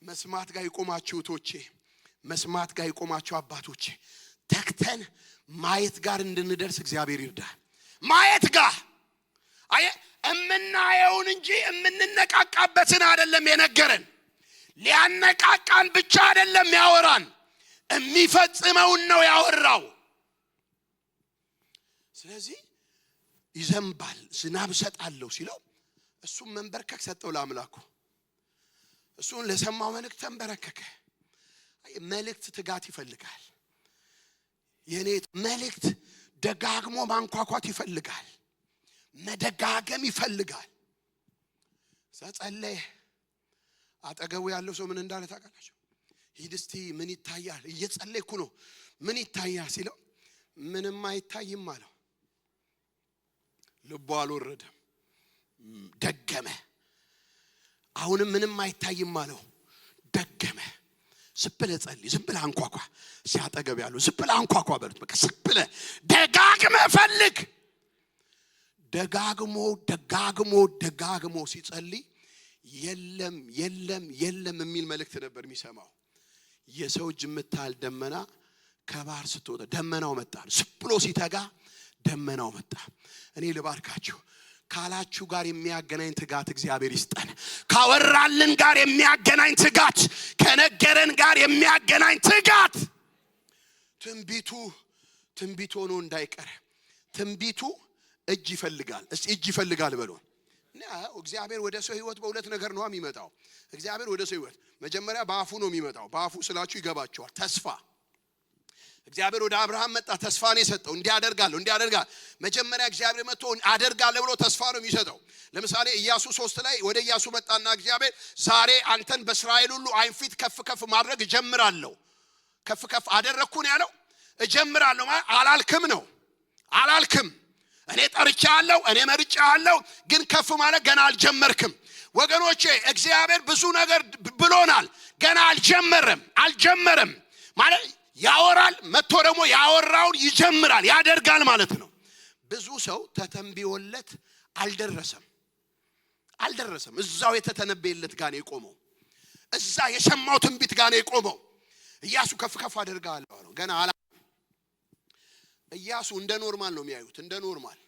መስማት ጋር ይቆማችሁ ቶቼ መስማት ጋር ይቆማችሁ አባቶቼ ተክተን ማየት ጋር እንድንደርስ እግዚአብሔር ይርዳል ማየት ጋር አይ እምናየውን እንጂ እምንነቃቃበትን አይደለም የነገረን ሊያነቃቃን ብቻ አይደለም ያወራን የሚፈጽመውን ነው ያወራው ስለዚህ ይዘንባል ዝናብ ሰጣለሁ ሲለው እሱም መንበርከክ ሰጠው ለአምላኩ እሱን ለሰማው መልእክት ተንበረከከ። መልእክት ትጋት ይፈልጋል። የኔ መልእክት ደጋግሞ ማንኳኳት ይፈልጋል። መደጋገም ይፈልጋል። ጸለየ። አጠገቡ ያለው ሰው ምን እንዳለ ታውቃላችሁ? ሂድ እስቲ ምን ይታያል? እየጸለይኩ ነው። ምን ይታያል ሲለው ምንም አይታይም አለው። ልቡ አልወረደም። ደገመ። አሁንም ምንም አይታይም አለው። ደገመ። ስብለ ጸልይ፣ ስብለ አንኳኳ። ሲያጠገብ ያለው ስብለ አንኳኳ በሉት። በቃ ስብለ ደጋግመ ፈልግ። ደጋግሞ ሲጸልይ የለም የሚል መልእክት ነበር የሚሰማው። የሰው እጅ የምታህል ደመና ከባህር ስትወጣ ደመናው መጣ። ስብሎ ሲተጋ ደመናው መጣ። እኔ ልባርካችሁ፣ ካላችሁ ጋር የሚያገናኝ ትጋት እግዚአብሔር ይስጠን። ካወራልን ጋር የሚያገናኝ ትጋት፣ ከነገረን ጋር የሚያገናኝ ትጋት። ትንቢቱ ሆኖ እንዳይቀር። ትንቢቱ እጅ ይፈልጋል። እስቲ እጅ ይፈልጋል በሉ። እግዚአብሔር ወደ ሰው ህይወት በሁለት ነገር ነው የሚመጣው። እግዚአብሔር ወደ ሰው ህይወት መጀመሪያ በአፉ ነው የሚመጣው። በአፉ ስላችሁ ይገባቸዋል። ተስፋ እግዚአብሔር ወደ አብርሃም መጣ። ተስፋ ነው የሰጠው። እንዲያደርጋለሁ። መጀመሪያ እግዚአብሔር መጥቶ አደርጋለሁ ብሎ ተስፋ ነው የሚሰጠው። ለምሳሌ ኢያሱ 3 ላይ ወደ ኢያሱ መጣና እግዚአብሔር ዛሬ አንተን በእስራኤል ሁሉ አይን ፊት ከፍ ከፍ ማድረግ እጀምራለሁ። ከፍ ከፍ አደረግኩ ነው ያለው። እጀምራለሁ ማለት አላልክም ነው። አላልክም። እኔ ጠርቻለሁ፣ እኔ መርጫለሁ፣ ግን ከፍ ማለት ገና አልጀመርክም። ወገኖቼ እግዚአብሔር ብዙ ነገር ብሎናል፣ ገና አልጀመረም ማለት ያወራል። መጥቶ ደግሞ ያወራውን ይጀምራል፣ ያደርጋል ማለት ነው። ብዙ ሰው ተተንብዮለት አልደረሰም። እዛው የተተነበየለት ጋር ነው የቆመው። እዛ የሰማው ትንቢት ጋር ነው የቆመው። ኢያሱ ከፍ ከፍ አደርጋለሁ አለው። ገና ኢያሱ እንደ ኖርማል ነው የሚያዩት። እንደ ኖርማል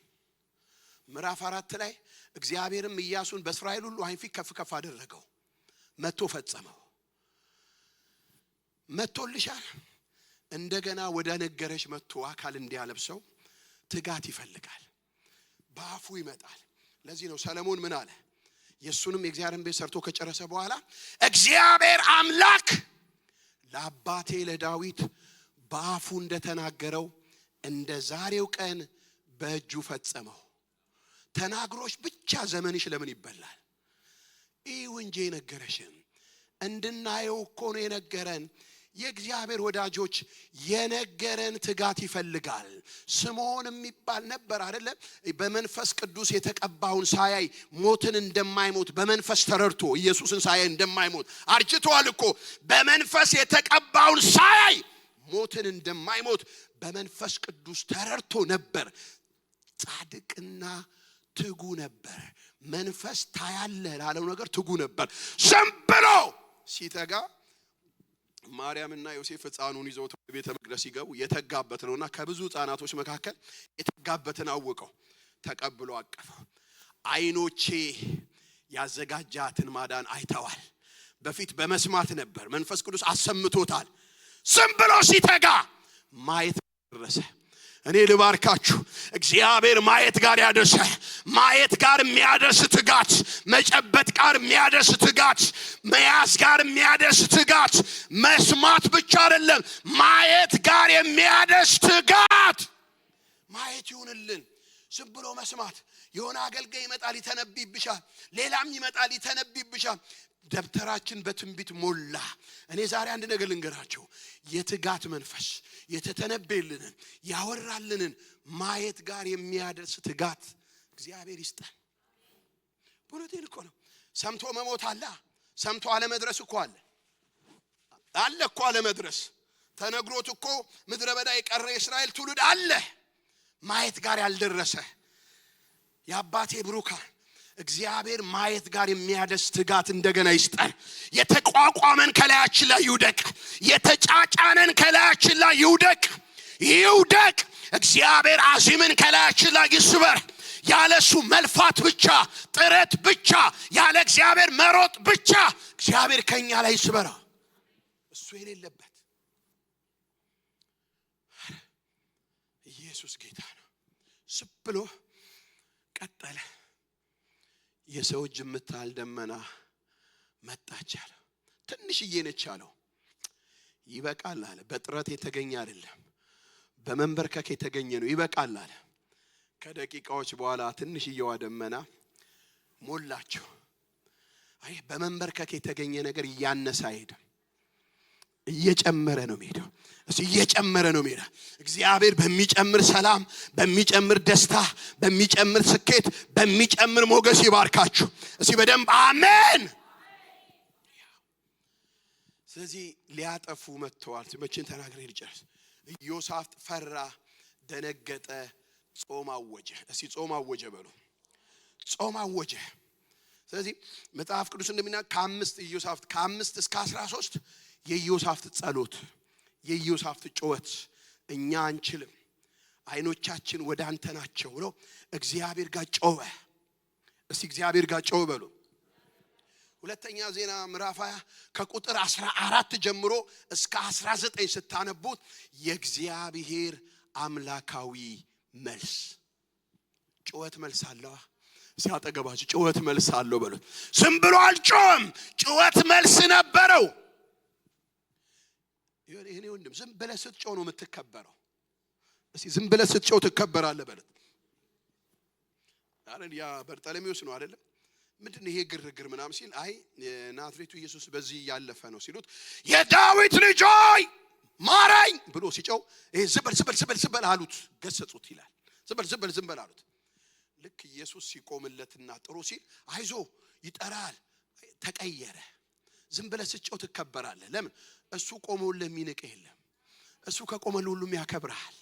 ምዕራፍ 4 ላይ እግዚአብሔርም ኢያሱን በእስራኤል ሁሉ አይን ፊት ከፍ ከፍ አደረገው። መጥቶ ፈጸመው። መጥቶልሻል። እንደገና ወደ ነገረሽ መጥቶ አካል እንዲያለብሰው ትጋት ይፈልጋል። በአፉ ይመጣል። ለዚህ ነው ሰለሞን ምን አለ? የሱንም የእግዚአብሔርን ቤት ሰርቶ ከጨረሰ በኋላ እግዚአብሔር አምላክ ለአባቴ ለዳዊት በአፉ እንደተናገረው እንደ ዛሬው ቀን በእጁ ፈጸመው። ተናግሮሽ ብቻ ዘመንሽ ለምን ይበላል? ይህ እንጂ የነገረሽን እንድናየው እኮ ነው የነገረን። የእግዚአብሔር ወዳጆች የነገረን ትጋት ይፈልጋል። ስምዖን የሚባል ነበር አይደለ? በመንፈስ ቅዱስ የተቀባውን ሳያይ ሞትን እንደማይሞት በመንፈስ ተረድቶ ኢየሱስን ሳያይ እንደማይሞት አርጅቷል እኮ። በመንፈስ የተቀባውን ሳያይ ሞትን እንደማይሞት በመንፈስ ቅዱስ ተረድቶ ነበር። ጻድቅና ትጉ ነበር። መንፈስ ታያለህ ላለው ነገር ትጉ ነበር። ዝም ብሎ ሲተጋ ማርያምና ዮሴፍ ሕፃኑን ይዘው ቤተ መቅደስ ሲገቡ የተጋበት ነውና ከብዙ ሕፃናቶች መካከል የተጋበትን አወቀው። ተቀብሎ አቀፈው። አይኖቼ ያዘጋጃትን ማዳን አይተዋል። በፊት በመስማት ነበር፣ መንፈስ ቅዱስ አሰምቶታል። ዝም ብሎ ሲተጋ ማየት ደረሰ። እኔ ልባርካችሁ፣ እግዚአብሔር ማየት ጋር ያደርሰ። ማየት ጋር የሚያደርስ ትጋት፣ መጨበጥ ጋር የሚያደርስ ትጋት፣ መያዝ ጋር የሚያደርስ ትጋት፣ መስማት ብቻ አይደለም ማየት ጋር የሚያደርስ ትጋት። ማየት ይሁንልን። ዝም ብሎ መስማት። የሆነ አገልጋይ ይመጣል ይተነብይብሻል፣ ሌላም ይመጣል ይተነብይብሻል። ደብተራችን በትንቢት ሞላ። እኔ ዛሬ አንድ ነገር ልንገራችሁ። የትጋት መንፈስ የተተነበየልንን ያወራልንን ማየት ጋር የሚያደርስ ትጋት እግዚአብሔር ይስጠን። ፖለቲካ እኮ ነው። ሰምቶ መሞት አለ። ሰምቶ አለመድረስ እኮ አለ እኮ አለመድረስ። ተነግሮት እኮ ምድረ በዳ የቀረ የእስራኤል ትውልድ አለ። ማየት ጋር ያልደረሰ የአባቴ ብሩካን እግዚአብሔር ማየት ጋር የሚያደርስ ትጋት እንደገና ይስጠን። የተቋቋመን ከላያችን ላይ ይውደቅ። የተጫጫነን ከላያችን ላይ ይውደቅ። እግዚአብሔር አዚምን ከላያችን ላይ ይስበር። ያለሱ መልፋት ብቻ፣ ጥረት ብቻ፣ ያለ እግዚአብሔር መሮጥ ብቻ እግዚአብሔር ከኛ ላይ ይስበራ። እሱ የሌለበት ኢየሱስ ጌታ ነው። ስብሎ ቀጠለ። የሰው እጅ የምታህል ደመና መጣች አለ። ትንሽዬ ነች አለው። ይበቃል አለ። በጥረት የተገኘ አይደለም፣ በመንበርከክ የተገኘ ነው። ይበቃል አለ። ከደቂቃዎች በኋላ ትንሽዬዋ ደመና ሞላቸው። አይ በመንበርከክ የተገኘ ነገር እያነሰ አይሄድም፣ እየጨመረ ነው የሚሄደው። እሱ እየጨመረ ነው የሚሄደው። እግዚአብሔር በሚጨምር ሰላም፣ በሚጨምር ደስታ፣ በሚጨምር ስኬት፣ በሚጨምር ሞገስ ይባርካችሁ። እስቲ በደንብ አሜን። ስለዚህ ሊያጠፉ መጥተዋል። መቼን ተናግሬ ልጨርስ። ኢዮሳፍጥ ፈራ፣ ደነገጠ፣ ጾም አወጀ። እስቲ ጾም አወጀ በሉ። ጾም አወጀ። ስለዚህ መጽሐፍ ቅዱስ እንደሚናገር ኢዮሳፍጥ ከ5 እስከ 13 የኢዮሳፍጥ ጸሎት፣ የኢዮሳፍጥ ጩኸት እኛ አንችልም፣ አይኖቻችን ወደ አንተ ናቸው ብሎ እግዚአብሔር ጋር ጮኸ። እስቲ እግዚአብሔር ጋር ጮኸ በሉ። ሁለተኛ ዜና ምዕራፍ 20 ከቁጥር 14 ጀምሮ እስከ 19 ስታነቡት የእግዚአብሔር አምላካዊ መልስ። ጩኸት መልስ አለው። ሲያጠገባችሁ ጩኸት መልስ አለው በሉት። ዝም ብሎ አልጮህም፣ ጩኸት መልስ ነበረው። ይሄኔ ወንድም ዝም ብለህ ስትጮህ ነው የምትከበረው። እስቲ ዝም ብለህ ስትጮህ ትከበራለህ በሉት። አረ ያ በርጠለሜዎስ ነው አይደለም? ምንድነው ይሄ ግርግር ምናምን ሲል አይ ናዝሬቱ ኢየሱስ በዚህ ያለፈ ነው ሲሉት የዳዊት ልጅ ሆይ ማረኝ ብሎ ሲጮህ ይሄ ዝበል አሉት፣ ገሰጹት ይላል። ዝበል አሉት። ልክ ኢየሱስ ሲቆምለትና ጥሩ ሲል አይዞ ይጠራል፣ ተቀየረ። ዝም ብለህ ስትጮህ ትከበራለህ። ለምን? እሱ ቆሞልህ የሚንቅህ የለም። እሱ ከቆመልህ ሁሉም ያከብርሃል።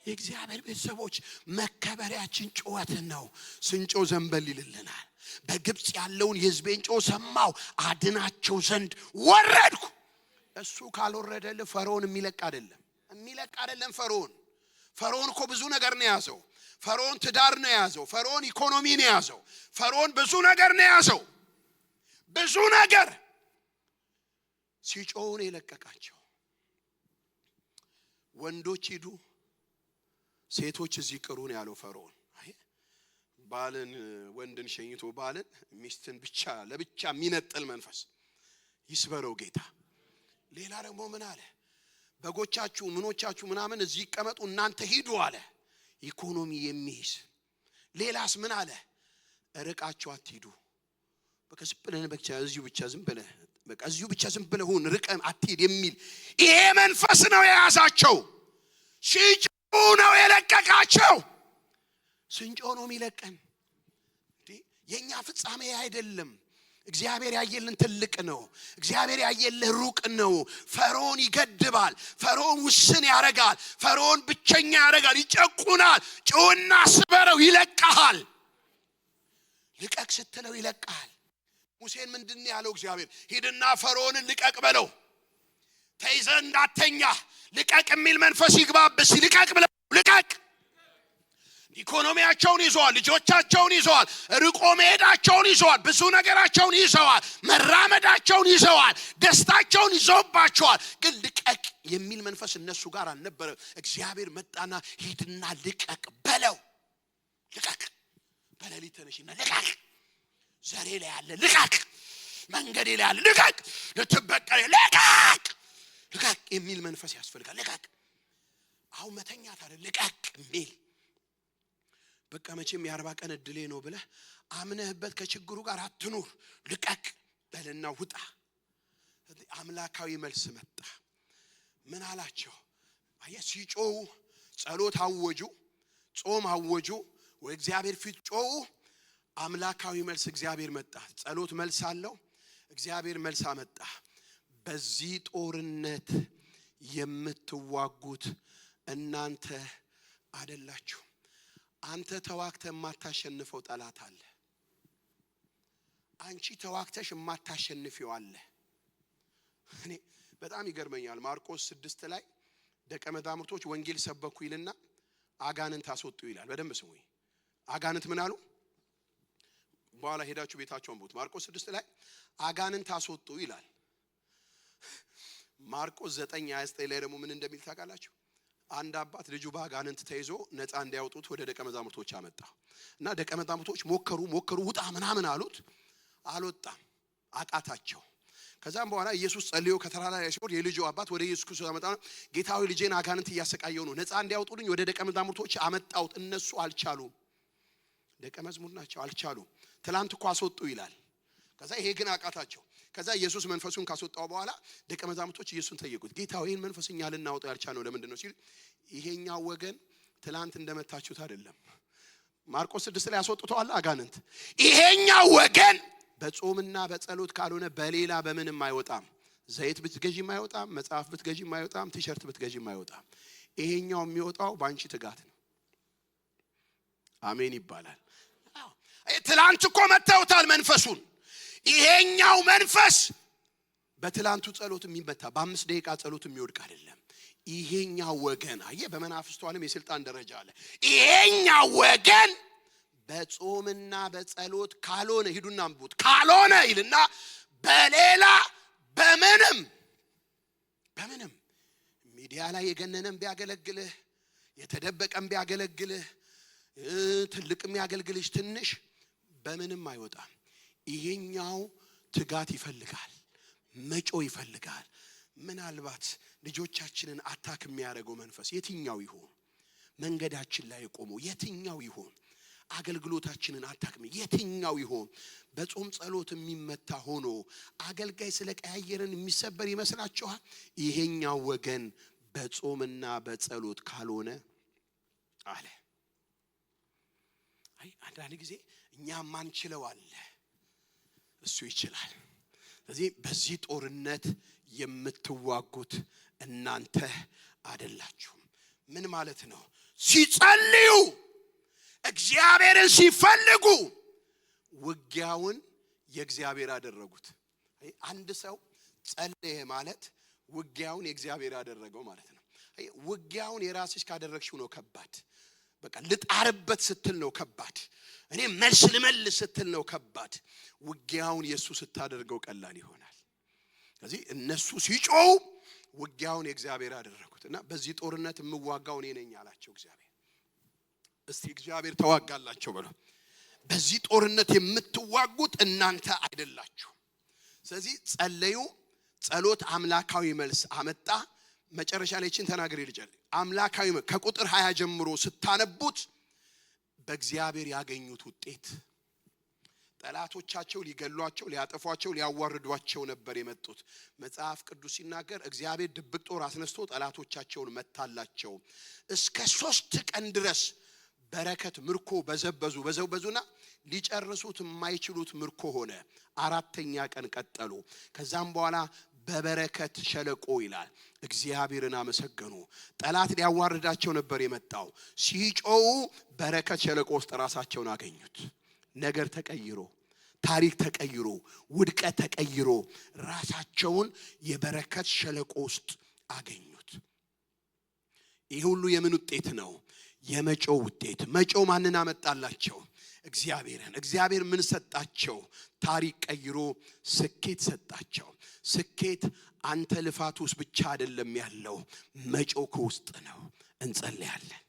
የእግዚአብሔር ቤተሰቦች መከበሪያችን ጩኸትን ነው። ስንጮህ ዘንበል ይልልናል። በግብፅ ያለውን የሕዝቤን ጮህ ሰማው፣ አድናቸው ዘንድ ወረድኩ። እሱ ካልወረደልህ ፈርዖን የሚለቅ አይደለም። ፈርዖን እኮ ብዙ ነገር ነው የያዘው። ፈርዖን ትዳር ነው የያዘው። ፈርዖን ኢኮኖሚ ነው የያዘው። ፈርዖን ብዙ ነገር ነው የያዘው። ብዙ ነገር ሲጮሁ ነው የለቀቃቸው። ወንዶች ሂዱ፣ ሴቶች እዚህ ቅሩ ነው ያለው ፈርዖን። አይ ባልን ወንድን ሸኝቶ ባልን ሚስትን ብቻ ለብቻ የሚነጥል መንፈስ ይስበረው ጌታ። ሌላ ደግሞ ምን አለ? በጎቻችሁ ምኖቻችሁ ምናምን እዚህ ይቀመጡ፣ እናንተ ሂዱ አለ። ኢኮኖሚ የሚይዝ ሌላስ ምን አለ? ርቃችሁ አትሂዱ። በቃ እዚሁ ብቻ ዝም ብለህ ሁን፣ ርቀም አትሂድ የሚል ይሄ መንፈስ ነው የያዛቸው። ሲጮሁ ነው የለቀቃቸው። ስንጮህ ነው የሚለቀን። የኛ ፍጻሜ አይደለም። እግዚአብሔር ያየልን ትልቅ ነው። እግዚአብሔር ያየልን ሩቅ ነው። ፈርዖን ይገድባል። ፈርዖን ውስን ያረጋል። ፈርዖን ብቸኛ ያረጋል፣ ይጨቁናል። ጩህና ስበረው፣ ይለቀሃል። ልቀቅ ስትለው ይለቀሃል። ሙሴን ምንድን ያለው እግዚአብሔር? ሂድና ፈርዖንን ልቀቅ በለው። ተይዘህ እንዳተኛ ልቀቅ የሚል መንፈስ ይግባብስ። ልቀቅ ብለው ልቀቅ። ኢኮኖሚያቸውን ይዘዋል፣ ልጆቻቸውን ይዘዋል፣ ርቆ መሄዳቸውን ይዘዋል፣ ብዙ ነገራቸውን ይዘዋል፣ መራመዳቸውን ይዘዋል፣ ደስታቸውን ይዘውባቸዋል። ግን ልቀቅ የሚል መንፈስ እነሱ ጋር አልነበረ። እግዚአብሔር መጣና ሂድና ልቀቅ በለው። ልቀቅ፣ በሌሊት ተነሽና ልቀቅ፣ ዘሬ ላይ ያለ ልቀቅ፣ መንገዴ ላይ ያለ ልቀቅ፣ ልትበቀል ልቀቅ፣ ልቀቅ የሚል መንፈስ ያስፈልጋል። ልቀቅ። አሁን መተኛት አይደል? ልቀቅ የሚል በቃ መቼም የ40 ቀን እድሌ ነው ብለህ አምነህበት ከችግሩ ጋር አትኑር። ልቀቅ በልና ውጣ። አምላካዊ መልስ መጣ። ምን አላቸው? አየህ፣ ሲጮሁ ጸሎት አወጁ፣ ጾም አወጁ፣ ወይ እግዚአብሔር ፊት ጮሁ። አምላካዊ መልስ እግዚአብሔር መጣ። ጸሎት መልስ አለው፣ እግዚአብሔር መልስ አመጣ። በዚህ ጦርነት የምትዋጉት እናንተ አይደላችሁ። አንተ ተዋክተህ የማታሸንፈው ጠላት አለ። አንቺ ተዋክተሽ የማታሸንፊው አለ። እኔ በጣም ይገርመኛል። ማርቆስ 6 ላይ ደቀ መዛሙርቶች ወንጌል ሰበኩ ይልና አጋንንት አስወጡ ይላል። በደንብ ስሙኝ። አጋንንት ምን አሉ? በኋላ ሄዳችሁ ቤታችሁ አንብቡት። ማርቆስ 6 ላይ አጋንንት አስወጡ ይላል። ማርቆስ 9:29 ላይ ደግሞ ምን እንደሚል ታውቃላችሁ? አንድ አባት ልጁ በአጋንንት ተይዞ ነፃ እንዲያወጡት ወደ ደቀ መዛሙርቶች አመጣ እና ደቀ መዛሙርቶች ሞከሩ፣ ውጣ ምናምን አሉት። አልወጣም፣ አቃታቸው። ከዛም በኋላ ኢየሱስ ጸልዮ ከተራራ ላይ ሲወርድ የልጁ አባት ወደ ኢየሱስ ክርስቶስ አመጣ። ጌታ ሆይ ልጄን አጋንንት እያሰቃየው ነው፣ ነፃ እንዲያወጡልኝ ወደ ደቀ መዛሙርቶች አመጣሁት፣ እነሱ አልቻሉም። ደቀ መዝሙር ናቸው፣ አልቻሉም። ትላንት እኮ አስወጡ ይላል። ከዛ ይሄ ግን አቃታቸው። ከዛ ኢየሱስ መንፈሱን ካስወጣው በኋላ ደቀ መዛሙርቶች ኢየሱስን ጠየቁት፣ ጌታ ሆይ ይሄን መንፈስ እኛ ልናወጣው ያልቻልነው ለምንድን ነው ሲል፣ ይሄኛው ወገን ትላንት እንደመታችሁት አይደለም። ማርቆስ 6 ላይ አስወጥተዋል አጋንንት። ይሄኛው ወገን በጾምና በጸሎት ካልሆነ በሌላ በምንም አይወጣም። ዘይት ብትገዢም አይወጣም፣ መጽሐፍ ብትገዢም አይወጣም፣ ቲሸርት ብትገዢም አይወጣም። ይሄኛው የሚወጣው ባንቺ ትጋት ነው። አሜን ይባላል። ትላንት እኮ መታውታል መንፈሱን። ይሄኛው መንፈስ በትላንቱ ጸሎት የሚመታ በ5 ደቂቃ ጸሎት የሚወድቅ አይደለም። ይሄኛው ወገን አየ በመናፍስቱ ዓለም የስልጣን ደረጃ አለ። ይሄኛው ወገን በጾምና በጸሎት ካልሆነ ሂዱና አንብቡት፣ ካልሆነ ይልና በሌላ በምንም ሚዲያ ላይ የገነነም ቢያገለግልህ የተደበቀም ቢያገለግልህ ትልቅም ያገልግልሽ ትንሽ በምንም አይወጣም። ይሄኛው ትጋት ይፈልጋል፣ መጮ ይፈልጋል። ምናልባት ልጆቻችንን አታክ የሚያደርገው መንፈስ የትኛው ይሆን? መንገዳችን ላይ ቆመው የትኛው ይሆን? አገልግሎታችንን አታክም የትኛው ይሆን? በጾም ጸሎት የሚመታ ሆኖ አገልጋይ ስለቀያየረን የሚሰበር ይመስላችኋል? ይሄኛው ወገን በጾምና በጸሎት ካልሆነ አለ። አይ አንዳንድ ጊዜ እኛ ማንችለው አለ፣ እሱ ይችላል። ስለዚህ በዚህ ጦርነት የምትዋጉት እናንተ አይደላችሁም። ምን ማለት ነው? ሲጸልዩ እግዚአብሔርን ሲፈልጉ ውጊያውን የእግዚአብሔር አደረጉት። አንድ ሰው ጸለየ ማለት ውጊያውን የእግዚአብሔር አደረገው ማለት ነው። ውጊያውን የራስሽ ካደረግሽው ነው ከባድ። በቃ ልጣርበት ስትል ነው ከባድ። እኔ መልስ ልመልስ ስትል ነው ከባድ። ውጊያውን ኢየሱስ ስታደርገው ቀላል ይሆናል። ስለዚህ እነሱ ሲጮው ውጊያውን የእግዚአብሔር አደረጉትና በዚህ ጦርነት የምዋጋው እኔ ነኝ አላቸው እግዚአብሔር። እስቲ እግዚአብሔር ተዋጋላቸው በሉ። በዚህ ጦርነት የምትዋጉት እናንተ አይደላችሁ። ስለዚህ ጸለዩ። ጸሎት አምላካዊ መልስ አመጣ። መጨረሻ ላይ እቺን ተናገር ይልጫል። አምላካዊ ከቁጥር 20 ጀምሮ ስታነቡት በእግዚአብሔር ያገኙት ውጤት ጠላቶቻቸው ሊገሏቸው፣ ሊያጠፏቸው፣ ሊያዋርዷቸው ነበር የመጡት። መጽሐፍ ቅዱስ ሲናገር እግዚአብሔር ድብቅ ጦር አስነስቶ ጠላቶቻቸውን መታላቸው። እስከ 3 ቀን ድረስ በረከት ምርኮ በዘበዙና ሊጨርሱት የማይችሉት ምርኮ ሆነ። 4ኛ ቀን ቀጠሉ። ከዛም በኋላ በበረከት ሸለቆ ይላል እግዚአብሔርን አመሰገኑ። ጠላት ሊያዋርዳቸው ነበር የመጣው። ሲጮው በረከት ሸለቆ ውስጥ ራሳቸውን አገኙት። ነገር ተቀይሮ፣ ታሪክ ተቀይሮ፣ ውድቀት ተቀይሮ ራሳቸውን የበረከት ሸለቆ ውስጥ አገኙት። ይህ ሁሉ የምን ውጤት ነው? የመጮው ውጤት። መጮው ማንን አመጣላቸው? እግዚአብሔርን። እግዚአብሔር ምን ሰጣቸው? ታሪክ ቀይሮ ስኬት ሰጣቸው። ስኬት አንተ ልፋት ውስጥ ብቻ አይደለም ያለው፣ መጮው ከውስጥ ነው። እንጸልያለን።